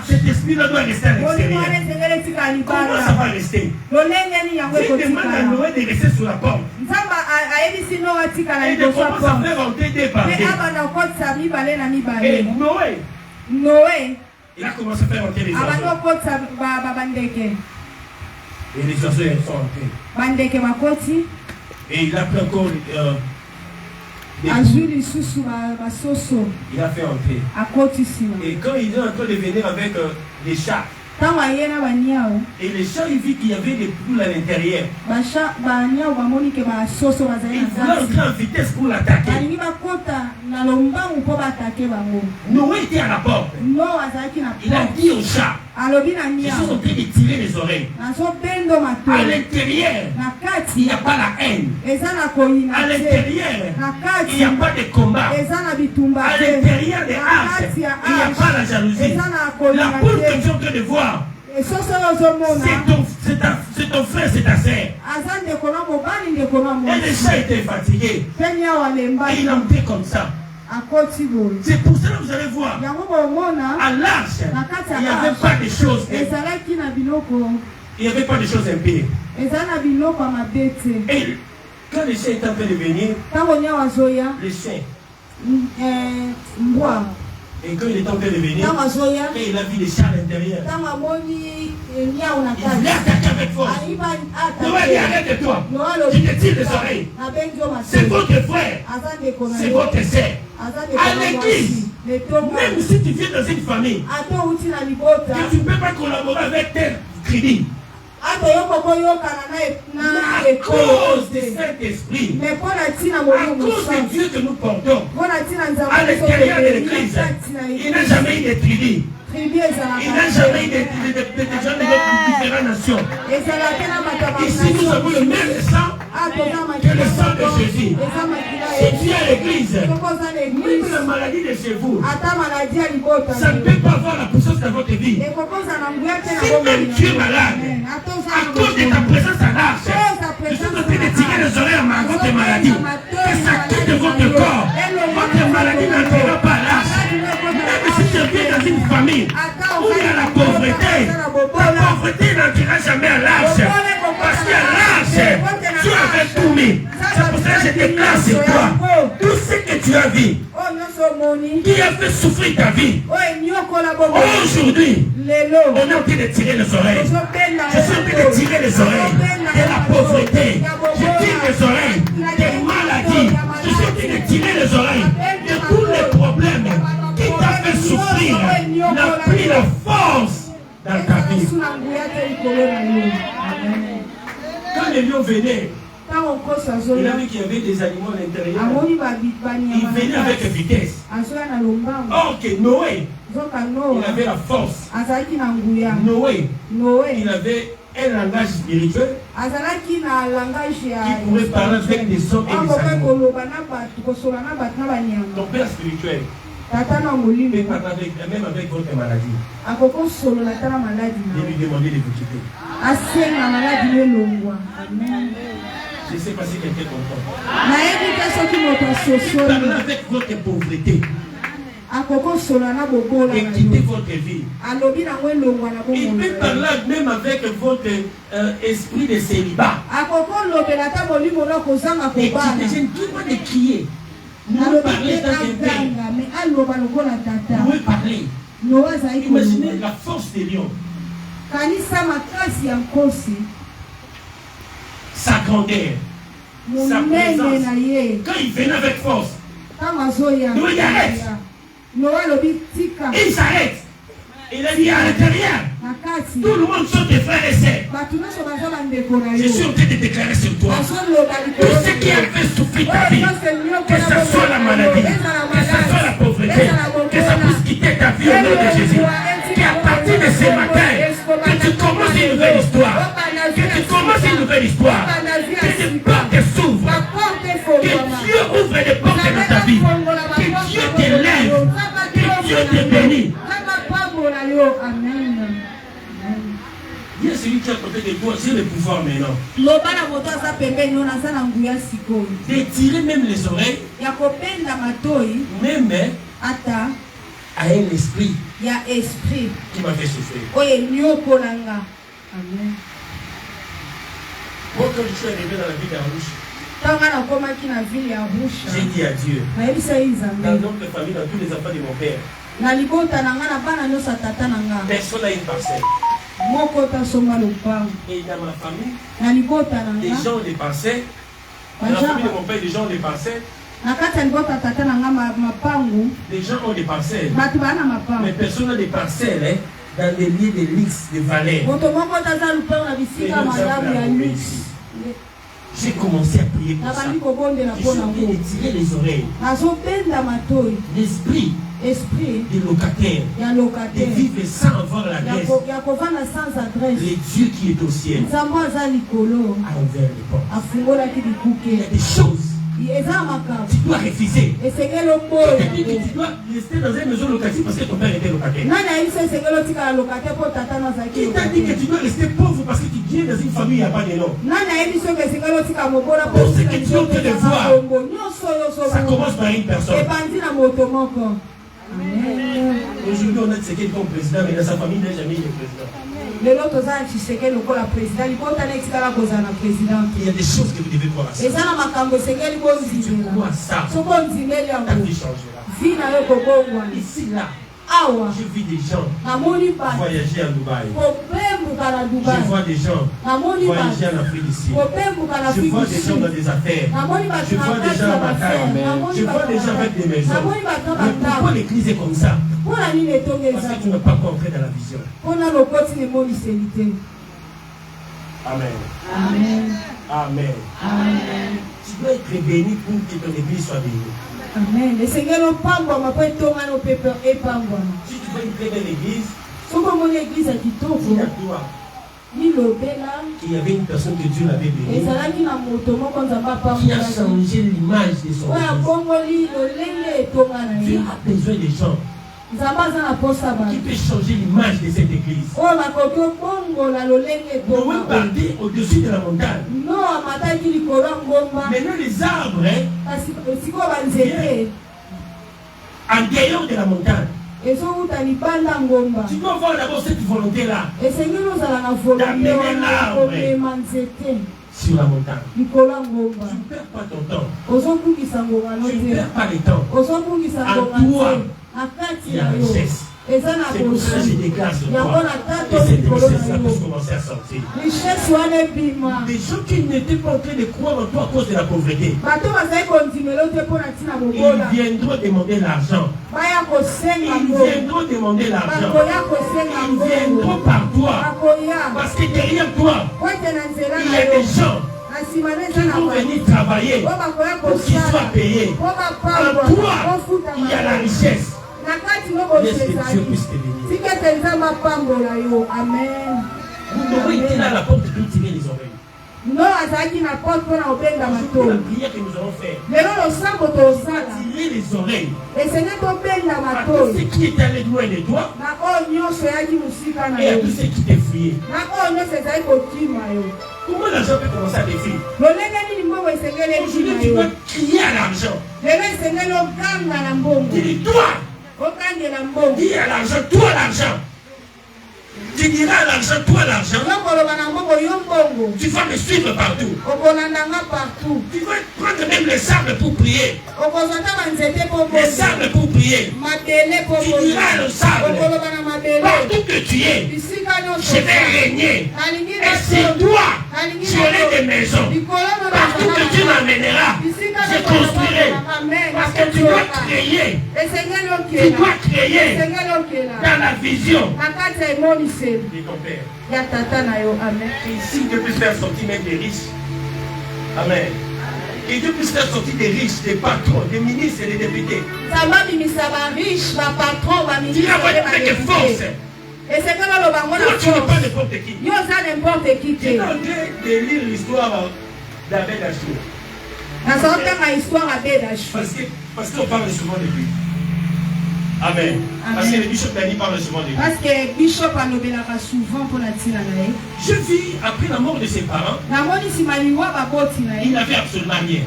[SPEAKER 3] cet esprit-là doit rester à l'extérieur. Comment ça va rester? Dieu demande à Noé de rester sur la porte. Et de commencer à faire entrer des barrières. Et Noé, il a commencé à faire entrer les oiseaux. Et les oiseaux sont entrés. Et il a pris encore il a fait entrer. Et quand il est en train de venir avec les chats, et les chats, ils virent qu'il y avait des poules à l'intérieur. Ils voulaient entrer en vitesse pour l'attaquer. Noé était à la porte. Il a dit aux chats, ils sont en train de tirer les oreilles. À l'intérieur, il n'y a pas la haine. À l'intérieur, il n'y a pas de combat. À l'intérieur des arts, il n'y a pas la jalousie. La poule que tu es en train de voir, c'est ton frère, c'est ta sœur. Et les chats étaient fatigués. Et il en était comme ça. C'est pour cela que vous allez voir, à l'arche, il n'y avait pas de choses. Il n'y avait pas de choses impires. Et quand les chiens étaient en train de venir, les chiens, et quand il est en train de venir, et il a vu les chats à l'intérieur, il voulait attaquer avec force. Noé, arrête-toi. Je te tire les oreilles. C'est votre frère. C'est votre sœur. À l'église, même si tu viens dans une famille, que tu ne peux pas collaborer avec tel crédit, à cause de cet esprit, à cause de Dieu que nous portons, à l'extérieur de l'église, il n'a jamais eu de tribu. Il n'a jamais eu de gens de différentes nations. Ici, nous avons le même sang que le sang de Jésus. Si tu es à l'église, même la maladie de chez vous, ça ne peut pas avoir la puissance dans votre vie. Si même tu es malade, à cause de ta présence à l'arche, je suis en train de tirer les oreilles à votre maladie. Que ça quitte votre corps. Votre maladie n'entrera pas à l'arche. Même si tu viens dans une famille où il y a la pauvreté, ta pauvreté n'entrera jamais à l'arche. Parce qu'à l'arche, tu avais tout mis. C'est pour ça que je déclare sur toi tout ce que tu as vu, qui a fait souffrir ta vie. Aujourd'hui, on est en train de tirer les oreilles. Je suis en train de tirer les oreilles de la pauvreté. Je tire les oreilles des maladies. Je suis en train de tirer les oreilles de tous les problèmes qui t'a fait souffrir. N'a pris la force dans ta vie. Quand les lions venaient, il a vu qu'il y avait des animaux à l'intérieur. Il venait avec vitesse. Or que Noé, il avait la force. Noé, il avait un langage spirituel qui pourrait parler avec des hommes et des animaux. Ton père spirituel peut parler même avec votre maladie. Et lui demander de vous quitter. Je ne sais pas si quelqu'un comprend. Parlez avec votre pauvreté. Et quittez votre vie. Il peut parler même avec votre esprit de célibat. Et quittez, je ne dis pas de crier. Nous parlez dans un pays. Nous parlez. Imaginez la force des lions. grandeur, sa présence. Quand il venait avec force, nous il arrête. Il s'arrête. Il a dit à l'intérieur. Tout le monde sont des frères et sœurs. Je suis en train de déclarer sur toi. Tout ce qui a fait souffrir ta vie, que ce soit la maladie, que ce soit la pauvreté, que ça puisse quitter ta vie au nom de Jésus. Qu'à partir de ce matin, que tu commences une nouvelle histoire. Que tu commences une nouvelle histoire. Que des portes s'ouvrent. Que Dieu ouvre des portes dans ta vie. Que Dieu t'élève. Que Dieu te bénisse.
[SPEAKER 2] Amen.
[SPEAKER 3] Dieu, celui qui a côté de toi, c'est le pouvoir maintenant. D'étirer même les oreilles, même à un esprit qui m'a fait souffrir.
[SPEAKER 2] Amen.
[SPEAKER 3] Moi, quand je suis arrivé dans la ville d'Arouche, j'ai dit à Dieu, dans notre famille, dans tous les enfants de mon père, personne n'a une parcelle. Et dans ma famille, les gens ont des parcelles. Dans la famille de mon père, les gens ont des parcelles. Les gens ont des parcelles. Mais personne n'a des parcelles dans des lieux de luxe, de valeur. J'ai commencé à prier pour ça. Je suis en train de tirer les oreilles. L'esprit des locataires, de vivre sans avoir l'adresse. Le Dieu qui est au ciel a ouvert les portes. Il y a des choses. Tu dois refuser. Tu dois rester dans une maison locative parce que ton père était locataire. Qui t'a dit que tu dois rester pauvre parce que tu viens dans une famille, il n'y a pas de nom. Pour ce que tu es en train de voir, ça commence par une personne. Aujourd'hui, on a Tshisekedi comme président, mais dans sa famille, il n'a jamais été président. Il y a des choses que vous devez voir. Si tu vois ça, ta vie changera. Ici, là, je vis des gens voyager à Dubaï. Je vois des gens voyager en Afrique ici. Je vois des gens dans des affaires. Je vois des gens à Dakar. Je vois des gens avec des maisons. Mais pourquoi l'église est comme ça? Parce que tu n'as pas compris dans la vision. Amen.
[SPEAKER 2] Amen.
[SPEAKER 3] Amen.
[SPEAKER 2] Amen.
[SPEAKER 3] Tu dois être béni pour que ton église soit bénie.
[SPEAKER 2] Amen. Le Seigneur nous parle pour ma part de ton mano pépé et pangwa.
[SPEAKER 3] Si tu veux une très belle église,
[SPEAKER 2] souvent mon église a dit tout.
[SPEAKER 3] Il y a toi. Il y avait une personne que Dieu l'avait bénie. Qui a changé l'image de son église. Dieu a besoin des gens qui peut changer l'image de cette église. Noé partait au-dessus de la montagne. Maintenant les arbres en dehors de la montagne. Tu dois voir d'abord cette volonté-là d'amener l'arbre sur la montagne. Tu ne perds pas ton temps. Tu ne perds pas le temps. En toi, il y a la richesse. C'est pour ça que je déclare sur toi que cette richesse-là peut commencer à sortir. Des gens qui n'étaient pas en train de croire en toi à cause de la pauvreté, ils viendront demander l'argent. Ils viendront demander l'argent. Ils viendront par toi. Parce que derrière toi, il y a des gens qui vont venir travailler pour qu'ils soient payés. En toi, il y a la richesse. Laisse que Dieu puisse te bénir. Vous était là à la porte de nous tirer les oreilles. La prière que nous allons faire, tirer les oreilles à tous ceux qui est allé loin de toi et à tous ceux qui t'ont fuyé. Comment l'argent peut commencer à te fuir? Aujourd'hui, tu dois crier à l'argent. Dis-toi. Dis à l'argent, toi l'argent. Tu diras à l'argent, toi l'argent. Tu vas me suivre partout. Tu vas prendre même les sables pour prier. Les sables pour prier. Tu diras à le sable, partout que tu es, je vais régner. Et c'est toi, tu aurais des maisons. Partout que Dieu m'amènera, je construirai. Parce que tu dois créer. Tu dois créer dans la vision de ton Père. Et si Dieu puisse faire sortir même des riches. Amen. Et Dieu puisse faire sortir des riches, des patrons, des ministres et des députés. Tu n'as pas de force. Toi, tu n'es pas n'importe qui. Tu es en train de lire l'histoire d'Abed Achour. Parce qu'on parle souvent de lui. Amen. Parce que le bishop Dani parle souvent de lui. Je vis après la mort de ses parents. Il n'avait absolument rien.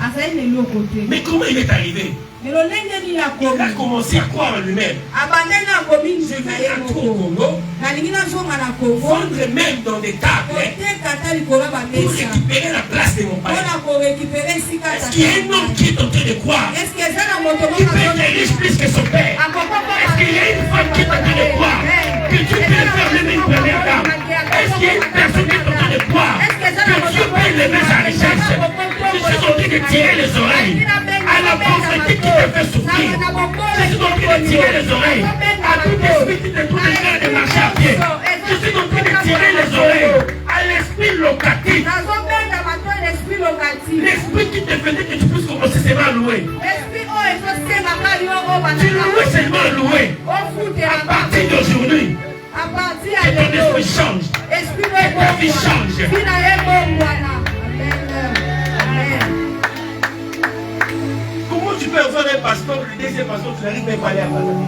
[SPEAKER 3] Mais comment il est arrivé? Il a commencé à croire en lui-même. Je vais rentrer au Congo, vendre même dans des tables pour récupérer la place de mon père. Est-ce qu'il y a un homme qui est en train de croire qui peut être riche plus que son père? Est-ce qu'il y a une femme qui est en train de croire que Dieu peut faire lever une première dame? Est-ce qu'il y a une personne qui est en train de croire que Dieu peut lever sa richesse? Je suis en train de tirer les oreilles à la pauvreté qui te fait souffrir. Je suis en train de tirer les oreilles à tout esprit qui te trouve en train de marcher à pied. Je suis en train de tirer les oreilles à l'esprit locatif. L'esprit qui te faisait que tu puisses commencer seulement à louer. Tu loues seulement à louer. À partir d'aujourd'hui, que ton esprit change. Que ta vie change. Comment tu peux avoir un passeport, le deuxième passeport, tu n'arrives même pas à aller à Brazzaville?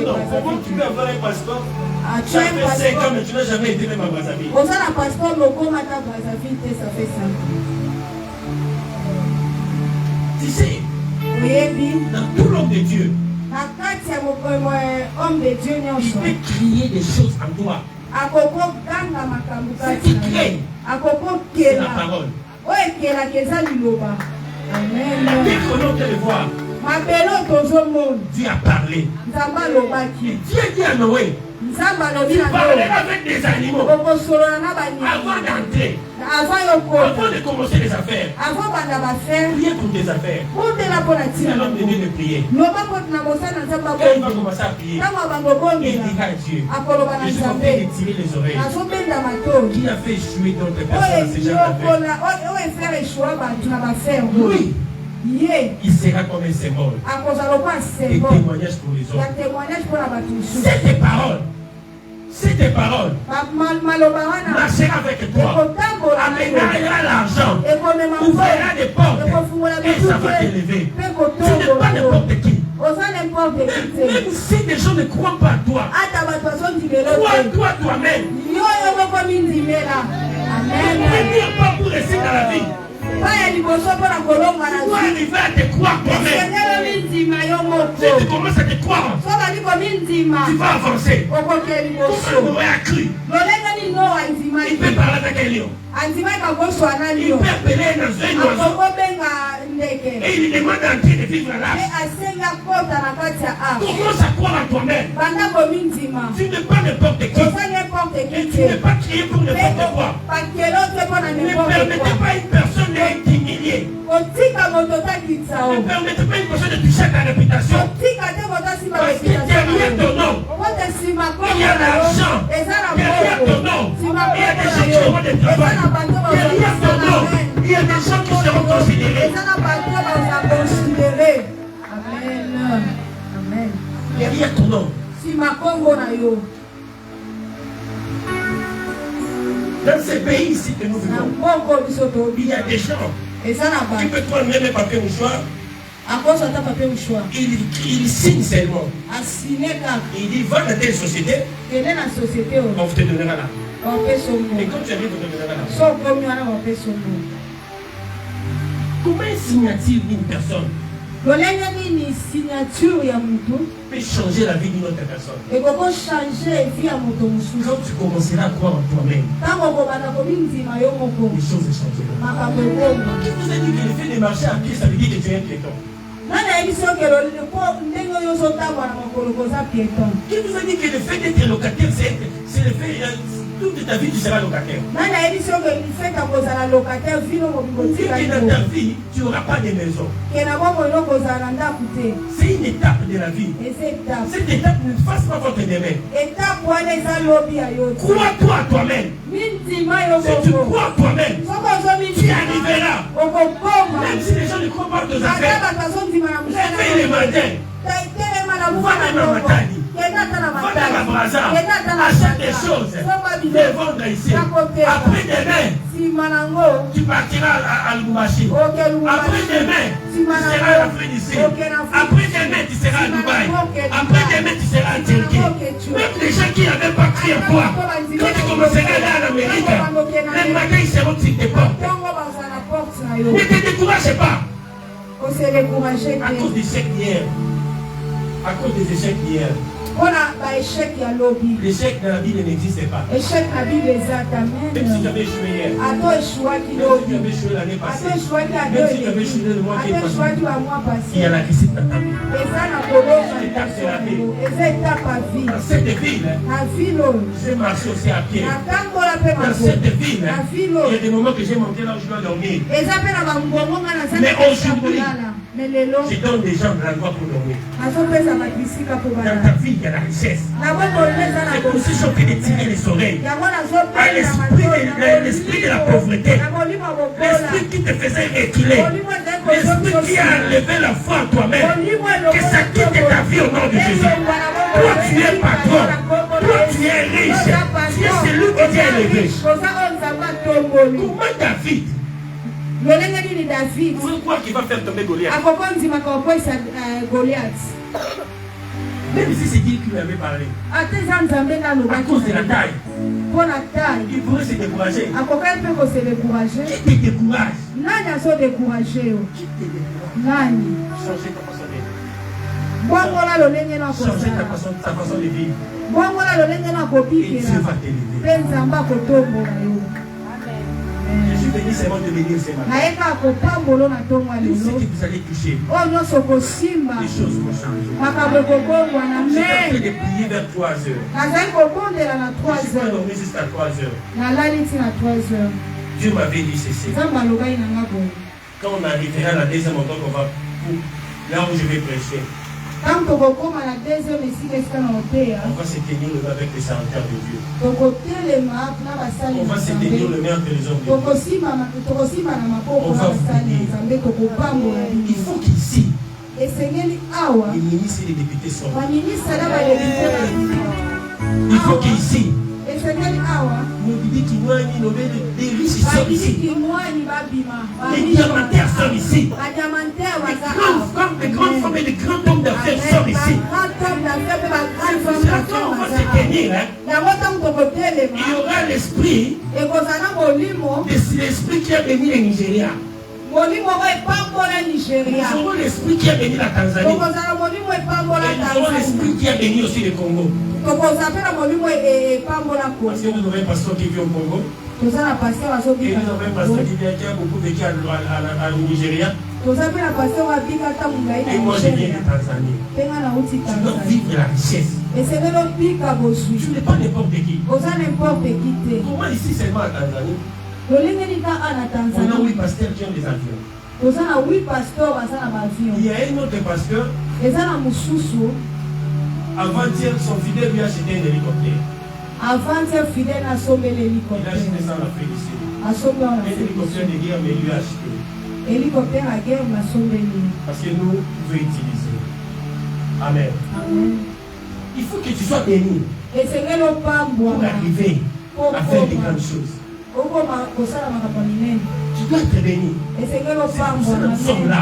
[SPEAKER 3] Non, comment tu peux avoir un passeport? Ça fait 5 ans, mais tu n'as jamais été même à Brazzaville. Tu sais, dans tout l'homme de Dieu, il peut crier des choses en toi. Ce qui crée, c'est la parole. Dès qu'on te le voit, Dieu a parlé. Et Dieu dit à Noé, tu parleras avec des animaux avant d'entrer, avant de commencer les affaires. Priez pour tes affaires. Si l'homme de Dieu de prier, quand il va commencer à prier, il dira à Dieu, je suis en train de tirer les oreilles. Qui a fait échouer d'autres personnes à ce genre d'affaires? Oui. Il sera comme un symbole. Des témoignages pour les autres. C'est tes paroles. Marchera avec toi. Amènera l'argent. Ouvrira des portes. Et ça va t'élever. Tu n'es pas n'importe qui. Même si des gens ne croient pas à toi, crois-toi toi-même. Première pas pour rester dans la vie. Tu dois arriver à te croire toi-même. Si tu commences à te croire, tu vas avancer. Comment Noé a cru? Il peut parler avec un lion. Il peut appeler un oiseau. Et il demande à Dieu de vivre là. Commence à croire en toi-même. Tu n'es pas n'importe qui. Et tu n'es pas créé pour n'importe quoi. Ne permettez pas une personne d'être humiliée. Ne permettez pas une personne de toucher à ta réputation. Parce que derrière ton nom, il y a l'argent. Derrière ton nom, il y a des gens qui seront de travail. Derrière ton nom, il y a des gens qui seront considérés.
[SPEAKER 2] Amen.
[SPEAKER 3] Derrière ton nom. Dans ces pays ici que nous vivons, il y a des gens qui peuvent prendre même un papier mouchoir. Il signe seulement. Il dit va dans telle société, on te donnera là. Et quand tu arrives, on te donnera là. Comment signe-t-il une personne peut changer la vie d'une autre personne? Quand tu commenceras à croire en toi-même, les choses changeront. Qui vous a dit que le fait de marcher à pied, ça veut dire que tu es un piéton? Qui vous a dit que le fait d'être locataire, C'est le fait, toute ta vie, tu seras locataire.
[SPEAKER 2] Vu
[SPEAKER 3] que dans ta vie, tu n'auras pas de maison. C'est une étape de la vie. Cette étape ne fasse pas votre demain. Crois-toi à toi-même. Si tu crois à toi-même, tu y arriveras. Même si les gens ne croient pas à tes affaires, réveille les matins. Va même à Matani. Va même à Braza. Achète des choses. Les vendre ici. Après demain, tu partiras à Lubumbashi. Après demain, tu seras à l'Afrique d'ici. Après demain, tu seras à Dubaï. Après demain, tu seras à Turquie. Même les gens qui n'avaient pas cru en toi, quand tu commenceras à aller en Amérique, les matins, ils seront sur tes portes. Ne te découragez pas. À cause des échecs d'hier. À cause des échecs d'hier. L'échec dans la Bible n'existe pas. Même si tu avais échoué hier, même si tu avais échoué l'année passée, même si tu avais échoué le mois qui est passé, il y a la réussite dans ta vie. Dans cette ville, j'ai marché aussi à pied. Dans cette ville, il y a des moments que j'ai manqué là où je dois dormir. Mais aujourd'hui, je donne des gens de la loi pour dormir. Dans ta vie, il y a la richesse. C'est pour ceux qui sont de tirer les oreilles. L'esprit de la pauvreté. L'esprit qui te faisait reculer. L'esprit qui a enlevé la foi en toi-même. Que ça quitte ta vie au nom de Jésus. Toi, tu es patron. Toi, tu es riche. Tu es celui que Dieu a élevé. Comment David? Vous crois qu'il va faire tomber Goliath? Même si c'est Dieu qui lui avait parlé, à cause de la taille, il pourrait se décourager. Qui te décourage? Qui te décourage? Changer ta façon de vivre. Changer ta façon de vivre. Et Dieu va t'élever. Je suis venu seulement de venir ce matin. Tout ce que vous allez toucher, les choses vont changer. J'ai tenté de prier vers 3 heures. Je suis pas dormi jusqu'à 3 heures. Dieu m'avait dit ceci. Quand on arrivera à la deuxième endroit qu'on va, là où je vais prêcher, on va se tenir le main avec les serviteurs de Dieu. On va se tenir le main entre les hommes de Dieu. On va vous bénir. Il faut qu'ici, les ministres et les députés sortent. Il faut qu'ici, les riches sont ici. Les diamantaires sont ici. Les grandes femmes et les grands hommes d'affaires sont ici. On va se tenir. Il y aura l'esprit qui a béni le Nigeria. Nous aurons l'esprit qui a béni la Tanzanie. Et nous aurons l'esprit qui a béni aussi le Congo. Parce que vous aurez un pasteur qui vit au Congo. Et nous avons un pasteur qui a beaucoup vécu à Nigeria. Et moi je viens de Tanzanie. Tu dois vivre la richesse. Tu n'es pas n'importe qui. Comment ici seulement à Tanzanie? On a 8 pasteurs qui ont des avions. Il y a un autre pasteur. Avant-hier, son fidèle lui a acheté un hélicoptère. Il a acheté ça en Afrique du Sud. Un hélicoptère de guerre, mais il lui a acheté. Parce que nous pouvons utiliser. Amen. Il faut que tu sois béni pour arriver à faire de grandes choses. Tu dois être béni. Nous sommes là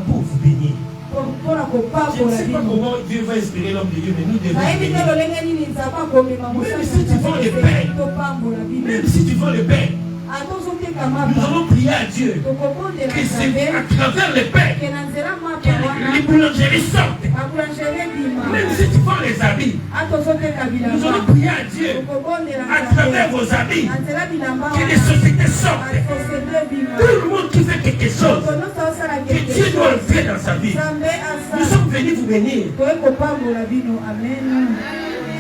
[SPEAKER 3] pour vous bénir. Je ne sais pas comment Dieu va inspirer l'homme de Dieu, mais nous devons bénir. Même si tu vends le pain, même si tu vends le pain, nous allons prier à Dieu que c'est à travers le pain que les boulangeries sortent. Même si tu vends les habits, nous allons prier à Dieu à travers vos habits que les sociétés sortent. Tout le monde qui fait quelque chose, que Dieu doit entrer dans sa vie. Nous sommes venus vous bénir.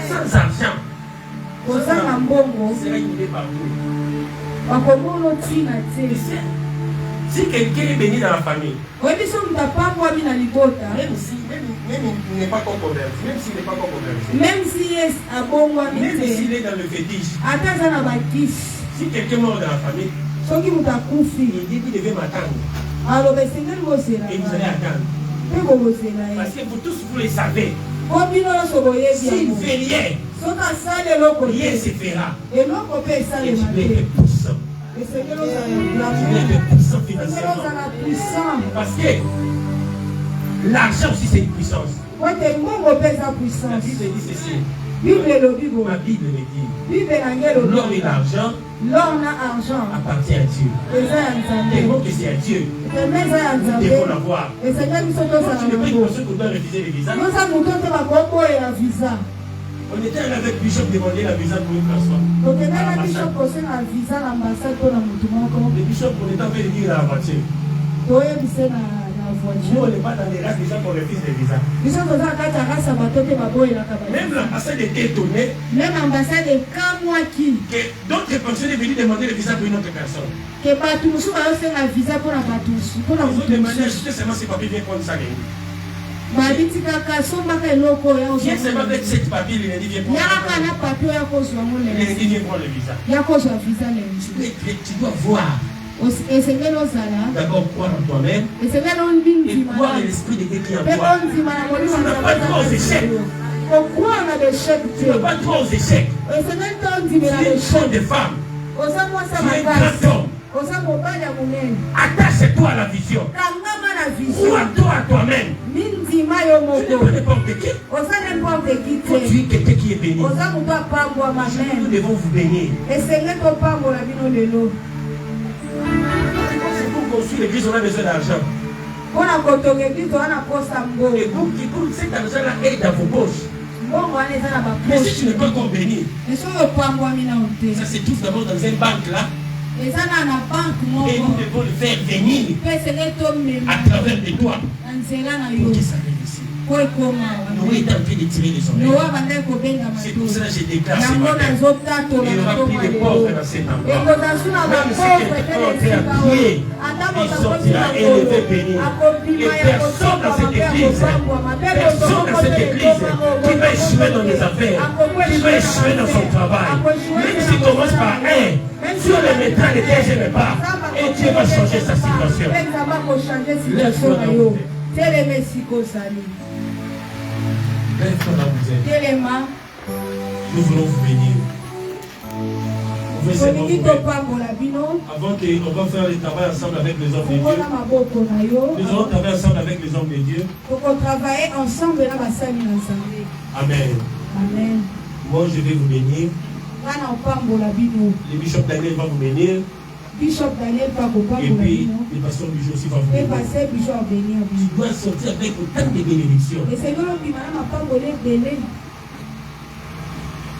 [SPEAKER 3] sans argent,
[SPEAKER 2] ozanga mbongo
[SPEAKER 3] c'est là qu'il est partout.
[SPEAKER 2] bakomona otina te.
[SPEAKER 3] Si quelqu'un est béni dans la famille,
[SPEAKER 2] oyebi so moto apambwami na libota,
[SPEAKER 3] même il n'est pas encore converti, même s'il n'est pas encore converti,
[SPEAKER 2] même si yes abongwami
[SPEAKER 3] même s'il
[SPEAKER 2] te,
[SPEAKER 3] est dans le fétiche,
[SPEAKER 2] ata aza na bakisi,
[SPEAKER 3] si quelqu'un meurt dans la famille,
[SPEAKER 2] soki moto akufi
[SPEAKER 3] il dit qu'il devait m'attendre
[SPEAKER 2] aloba esengeli bozela
[SPEAKER 3] et vous allez attendre.
[SPEAKER 2] mpe bobozela
[SPEAKER 3] Parce
[SPEAKER 2] ye
[SPEAKER 3] que vous tous vous le savez,
[SPEAKER 2] po bino nyonso boyebi
[SPEAKER 3] s'il ne
[SPEAKER 2] yango.
[SPEAKER 3] fait rien,
[SPEAKER 2] soki asali eloko
[SPEAKER 3] rien
[SPEAKER 2] te
[SPEAKER 3] se fera.
[SPEAKER 2] eloko mpe
[SPEAKER 3] Et
[SPEAKER 2] esalema
[SPEAKER 3] tu
[SPEAKER 2] te.
[SPEAKER 3] es puissant.
[SPEAKER 2] esengeli ozala
[SPEAKER 3] Tu
[SPEAKER 2] blanc,
[SPEAKER 3] es puissant
[SPEAKER 2] esengeli
[SPEAKER 3] financièrement.
[SPEAKER 2] ozala puissant,
[SPEAKER 3] Parce que l'argent aussi c'est une puissance.
[SPEAKER 2] po ete mbongo mpe eza
[SPEAKER 3] La
[SPEAKER 2] puissance.
[SPEAKER 3] Bible dit ceci.
[SPEAKER 2] bible elobi bo,
[SPEAKER 3] Ma Bible me dit,
[SPEAKER 2] bible nange
[SPEAKER 3] l'or
[SPEAKER 2] elobi
[SPEAKER 3] et l'argent
[SPEAKER 2] lor na argent
[SPEAKER 3] appartient à Dieu.
[SPEAKER 2] eza ya nzambe,
[SPEAKER 3] Tellement que c'est à Dieu,
[SPEAKER 2] peme eza ya
[SPEAKER 3] nous
[SPEAKER 2] nzambe,
[SPEAKER 3] devons l'avoir.
[SPEAKER 2] esengeli biso
[SPEAKER 3] Quand
[SPEAKER 2] tozala
[SPEAKER 3] tu ne pries
[SPEAKER 2] yango.
[SPEAKER 3] pour ceux qui doivent refuser les visas,
[SPEAKER 2] yoza moto te bakoboyela visa,
[SPEAKER 3] on était allé avec Bishop demander la visa pour une personne.
[SPEAKER 2] tokendaki na
[SPEAKER 3] À
[SPEAKER 2] biso
[SPEAKER 3] l'ambassade.
[SPEAKER 2] kosenga visa na ambasade mpo na motu moko,
[SPEAKER 3] Le Bishop, on est en train de dire à la voiture.
[SPEAKER 2] toyebise na
[SPEAKER 3] Nous, on
[SPEAKER 2] voiture.
[SPEAKER 3] n'est pas dans les races des gens qu'on refuse les visas.
[SPEAKER 2] biso toza na kati ya rasa bato te baboyelaka
[SPEAKER 3] Même l'ambassade était étonnée
[SPEAKER 2] meme ambasade ekamwaki
[SPEAKER 3] que d'autres personnes sont venues demander le visa pour une autre personne.
[SPEAKER 2] ke bato mosusu bayosenga visa mpona bato mpona
[SPEAKER 3] Ils ont
[SPEAKER 2] motu
[SPEAKER 3] demandé à
[SPEAKER 2] mosusu
[SPEAKER 3] acheter seulement ces papiers, viens prendre ça.
[SPEAKER 2] babiti kaka sombaka eloko oyo
[SPEAKER 3] Viens seulement avec
[SPEAKER 2] ozwa
[SPEAKER 3] 7 papiers, il a dit viens prendre
[SPEAKER 2] ya kaka na
[SPEAKER 3] ça.
[SPEAKER 2] papier oyo akozwa ngo
[SPEAKER 3] Il a
[SPEAKER 2] lenzi,
[SPEAKER 3] dit viens prendre le visa.
[SPEAKER 2] ya kozwa visa lenzi.
[SPEAKER 3] Tu dois voir.
[SPEAKER 2] esengeli ozala,
[SPEAKER 3] D'abord croire en toi-même
[SPEAKER 2] esengeli
[SPEAKER 3] et
[SPEAKER 2] ondindima
[SPEAKER 3] croire en l'esprit de Dieu qui est en
[SPEAKER 2] mpe
[SPEAKER 3] toi.
[SPEAKER 2] ondima na molimo
[SPEAKER 3] Tu n'as pas droit aux échecs.
[SPEAKER 2] kokwaa na beshek
[SPEAKER 3] Tu n'as
[SPEAKER 2] te,
[SPEAKER 3] pas droit aux échecs.
[SPEAKER 2] esengeli
[SPEAKER 3] Tu
[SPEAKER 2] te ondimela
[SPEAKER 3] es une femme
[SPEAKER 2] beshek.
[SPEAKER 3] de femme.
[SPEAKER 2] oza mwasa
[SPEAKER 3] Tu es un
[SPEAKER 2] makasi,
[SPEAKER 3] grand homme.
[SPEAKER 2] oza mobali ya monene,
[SPEAKER 3] Attache-toi à la vision.
[SPEAKER 2] kangama na vision,
[SPEAKER 3] Crois-toi à toi-même.
[SPEAKER 2] mindima yo
[SPEAKER 3] Tu n'es
[SPEAKER 2] moko,
[SPEAKER 3] pas n'importe qui.
[SPEAKER 2] oza n'importe qui
[SPEAKER 3] Toi, tu
[SPEAKER 2] te,
[SPEAKER 3] es quelqu'un qui est béni.
[SPEAKER 2] oza moto apambwama
[SPEAKER 3] Nous
[SPEAKER 2] meme.
[SPEAKER 3] devons vous bénir.
[SPEAKER 2] esengeli topambola bino lelo
[SPEAKER 3] C'est pour construire l'église, on a besoin d'argent.
[SPEAKER 2] mpona kotonga eglize toza na posa mbongo,
[SPEAKER 3] Et pour cet argent-là aide dans vos poches.
[SPEAKER 2] mbongo wana eza na
[SPEAKER 3] Mais si tu n'es
[SPEAKER 2] bapoche,
[SPEAKER 3] pas encore béni,
[SPEAKER 2] soki opambwami na yo te,
[SPEAKER 3] ça se trouve d'abord dans une banque là.
[SPEAKER 2] eza na banke
[SPEAKER 3] Et nous
[SPEAKER 2] moko
[SPEAKER 3] devons le faire venir
[SPEAKER 2] mpe esengeli tomema
[SPEAKER 3] à travers de toi
[SPEAKER 2] na nzela na
[SPEAKER 3] pour
[SPEAKER 2] yo
[SPEAKER 3] que ça arrive ici.
[SPEAKER 2] po ekoma
[SPEAKER 3] Noé est en train de tirer les oreilles.
[SPEAKER 2] noa bandaki kobenga
[SPEAKER 3] C'est pour cela
[SPEAKER 2] matoi
[SPEAKER 3] que je déclare ce
[SPEAKER 2] yango
[SPEAKER 3] matin.
[SPEAKER 2] nazotatola
[SPEAKER 3] Il y
[SPEAKER 2] na
[SPEAKER 3] aura
[SPEAKER 2] tongo
[SPEAKER 3] plus
[SPEAKER 2] ya
[SPEAKER 3] de pauvres
[SPEAKER 2] lelo
[SPEAKER 3] dans cet endroit.
[SPEAKER 2] ekozasu na
[SPEAKER 3] Même si
[SPEAKER 2] bapauvre
[SPEAKER 3] quelqu'un
[SPEAKER 2] te
[SPEAKER 3] est en train
[SPEAKER 2] esika
[SPEAKER 3] de prier,
[SPEAKER 2] oyo ata
[SPEAKER 3] il
[SPEAKER 2] moto
[SPEAKER 3] sortira
[SPEAKER 2] akoti
[SPEAKER 3] élevé,
[SPEAKER 2] na
[SPEAKER 3] béni.
[SPEAKER 2] akobima
[SPEAKER 3] Et
[SPEAKER 2] ya
[SPEAKER 3] personne dans cette
[SPEAKER 2] kosopa
[SPEAKER 3] église,
[SPEAKER 2] akobambwama mpe
[SPEAKER 3] personne dans cette église qui va échouer dans les affaires, qui va échouer dans son travail. Même s'il commence par un, Dieu le mettra le deuxième pas et Dieu va changer sa situation.
[SPEAKER 2] nzambe akochange situation na yo. telema esika ozali,
[SPEAKER 3] Lève-toi là où vous êtes.
[SPEAKER 2] telema
[SPEAKER 3] Nous voulons vous bénir. Vous pouvez seulement
[SPEAKER 2] tolingi
[SPEAKER 3] vous bénir.
[SPEAKER 2] topambola bino
[SPEAKER 3] Avant qu'on va faire le travail ensemble avec les hommes de Dieu,
[SPEAKER 2] mpona maboko na yo,
[SPEAKER 3] nous allons travailler ensemble avec les hommes de Dieu.
[SPEAKER 2] tokotravaille ensemble na basali na nzambe.
[SPEAKER 3] Amen.
[SPEAKER 2] Amen.
[SPEAKER 3] Moi, je vais vous bénir.
[SPEAKER 2] Wana opambola bino,
[SPEAKER 3] Le bishop Daniel va vous bénir.
[SPEAKER 2] bishop Daniel pa
[SPEAKER 3] Et
[SPEAKER 2] kopambola
[SPEAKER 3] puis,
[SPEAKER 2] bino,
[SPEAKER 3] le pasteur Bijou aussi va vous
[SPEAKER 2] mpe
[SPEAKER 3] bénir.
[SPEAKER 2] paster bishop abenir
[SPEAKER 3] Tu
[SPEAKER 2] bino.
[SPEAKER 3] dois sortir avec autant de bénédictions.
[SPEAKER 2] esengeli obima na mapambola ebele.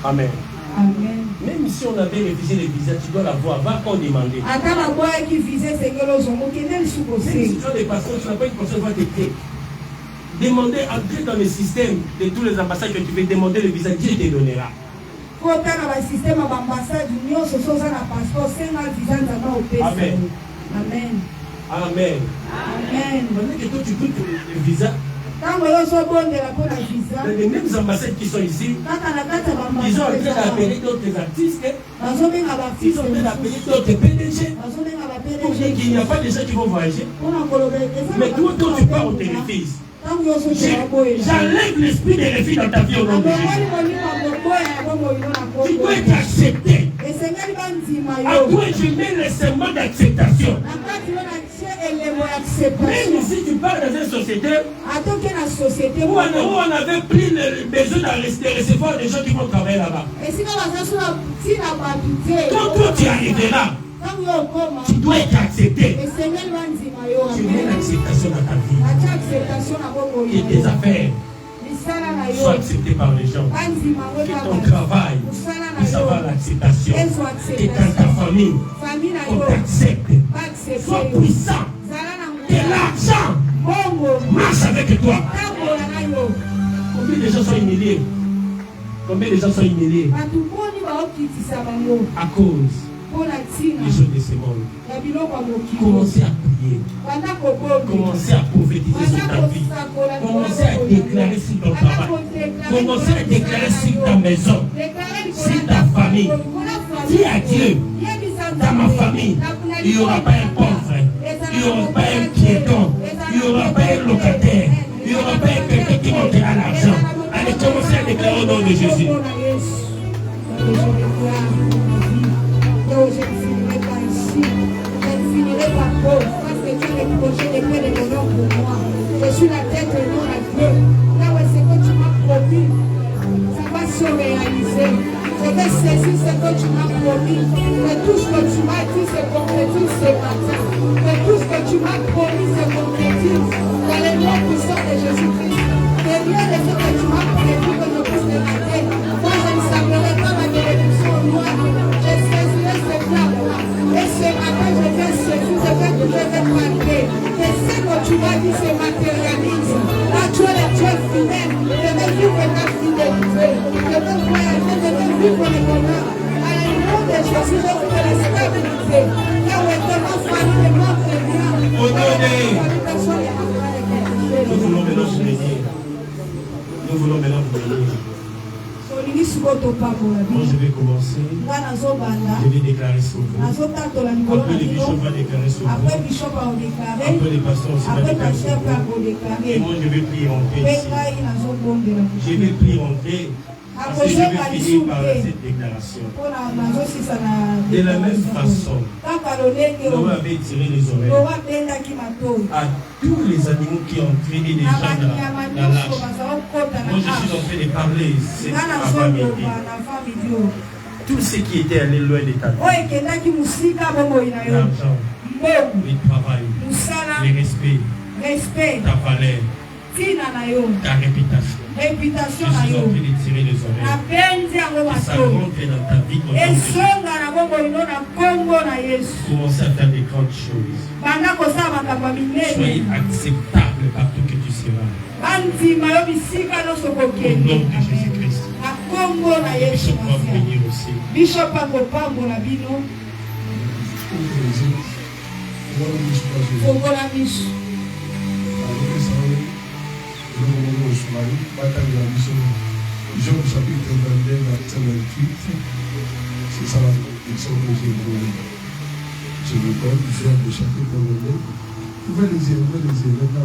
[SPEAKER 3] Amen.
[SPEAKER 2] Amen.
[SPEAKER 3] Même si on avait refusé les visas, tu dois l'avoir. Va encore demander.
[SPEAKER 2] ata baboyaki visa esengeli ozwa mokende lisuku
[SPEAKER 3] Même si
[SPEAKER 2] osengi.
[SPEAKER 3] tu as des pasteurs, tu n'as pas une personne qui va t'aider. Demandez, entrer dans le système de tous les ambassades que tu veux demander le visa, Dieu te donnera.
[SPEAKER 2] kota na basysteme ya baambasade nyonso so oza na passeport senga visa nzambe opesa.
[SPEAKER 3] Amen.
[SPEAKER 2] Amen.
[SPEAKER 3] Amen.
[SPEAKER 2] Amen.
[SPEAKER 3] Pendant que toi tu doutes le visa,
[SPEAKER 2] ntango yo ozobondela mpo na visa
[SPEAKER 3] dans les mêmes ambassades qui sont ici,
[SPEAKER 2] kaka na kati ya
[SPEAKER 3] ils ont en train
[SPEAKER 2] baambasade
[SPEAKER 3] d'appeler d'autres artistes,
[SPEAKER 2] bazobenga
[SPEAKER 3] ils ont en train d'appeler d'autres PDG,
[SPEAKER 2] bazobenga
[SPEAKER 3] pour dire qu'il n'y a pas de gens qui vont voyager.
[SPEAKER 2] mpona koloba
[SPEAKER 3] Mais toi, tu pars au téléphone.
[SPEAKER 2] ntango yo ozozela boyela
[SPEAKER 3] J'enlève l'esprit de refus dans ta vie au nom de
[SPEAKER 2] abongoli
[SPEAKER 3] Jésus.
[SPEAKER 2] molimo moboya ya bomoino na
[SPEAKER 3] Tu dois être
[SPEAKER 2] kongo
[SPEAKER 3] accepté.
[SPEAKER 2] esengeli bandima
[SPEAKER 3] À
[SPEAKER 2] yo
[SPEAKER 3] toi, je mets le serment d'acceptation.
[SPEAKER 2] na kati yo natie elemo ya
[SPEAKER 3] Même
[SPEAKER 2] acceptation
[SPEAKER 3] si tu pars dans une société
[SPEAKER 2] atoke na société
[SPEAKER 3] où on avait pris le besoin de recevoir des gens qui vont travailler là-bas.
[SPEAKER 2] esika baza so na ntina bato te
[SPEAKER 3] Quand toi tu arriveras,
[SPEAKER 2] ntango yo okoma
[SPEAKER 3] tu dois être accepté.
[SPEAKER 2] esengeli bandima yo
[SPEAKER 3] Tu mets l'acceptation dans ta vie.
[SPEAKER 2] atia acceptation na bomoino
[SPEAKER 3] Que tes affaires
[SPEAKER 2] misala na
[SPEAKER 3] soient
[SPEAKER 2] yo
[SPEAKER 3] acceptées par les gens.
[SPEAKER 2] bandima ngo
[SPEAKER 3] Que
[SPEAKER 2] na
[SPEAKER 3] ton
[SPEAKER 2] bato
[SPEAKER 3] travail
[SPEAKER 2] mosala na
[SPEAKER 3] puisse avoir
[SPEAKER 2] yo
[SPEAKER 3] l'acceptation.
[SPEAKER 2] ezwa
[SPEAKER 3] Que dans ta
[SPEAKER 2] acceptation
[SPEAKER 3] famille,
[SPEAKER 2] famille na
[SPEAKER 3] on
[SPEAKER 2] yo
[SPEAKER 3] t'accepte.
[SPEAKER 2] baaccepte
[SPEAKER 3] Sois
[SPEAKER 2] yo
[SPEAKER 3] puissant.
[SPEAKER 2] zala na
[SPEAKER 3] Que
[SPEAKER 2] nguya
[SPEAKER 3] l'argent
[SPEAKER 2] bongo
[SPEAKER 3] marche avec toi.
[SPEAKER 2] tambola na yo
[SPEAKER 3] Combien de gens sont humiliés? Combien de gens sont humiliés à cause des choses de ce monde? Commencez à prier. Commencez à prophétiser sur ta vie. Commencez à déclarer sur ton travail. Commencez à déclarer sur ta maison, sur ta famille. Dis à Dieu, dans ma famille, il n'y aura pas un pauvre, il n'y aura pas un piéton, il n'y aura pas un locataire, il n'y aura pas quelqu'un qui montera l'argent. Allez, commencez à déclarer au nom de Jésus.
[SPEAKER 2] Je ne finirai pas ici, je ne finirai pas pauvre, parce que Dieu est projet de paix et de bonheur pour moi. Je suis la tête et non la queue. Là où c'est que tu m'as promis, ça va se réaliser. Je vais saisir ce que tu m'as promis. Que tout ce que tu m'as dit se concrétise ce matin. Que tout ce que tu m'as promis se concrétise dans les noms puissants de Jésus-Christ. Que rien de ce que tu m'as promis que je puisse le rater. Moi, je ne savais pas ma bénédiction au noir. Je saisirai ce plan. Et ce matin, je vais saisir, je vais marquer. Que ce que tu m'as dit se matérialise. Là, tu es le Dieu fidèle. Je vais vivre ta fidélité. Je vais voyager, je vais vivre le bonheur. À le nom de Jésus, je veux la stabilité. Là où est ma famille, moi, très bien.
[SPEAKER 3] Nous voulons maintenant vous bénir. Nous voulons maintenant vous bénir. Moi je vais commencer. Je vais déclarer sur vous. Après les bishops vont déclarer sur vous. Après les pasteurs aussi vont déclarer sur vous. Et moi je vais prier en paix ici. Je vais prier en paix. Parce que je vais finir par cette déclaration. De la même façon, Noé avait tiré les oreilles à tous les animaux qui ont créé des gens dans l'arche. Moi, je suis en train de parler cette avant-midi. Tout ce qui était allé loin de ta vie, l'argent, le travail, le respect, ta valeur, ta réputation. Je suis en train de tirer les oreilles. Ça rentre dans ta vie. Commencez à faire des grandes choses. Soyez acceptable partout que tu seras. Au nom de Jésus-Christ. Les bishops doivent venir aussi.
[SPEAKER 1] Jean chapitre 22, verset 28, c'est ça la bénédiction que je vous donne, je viens de chapitre 22. Vous pouvez les yeux, maintenant.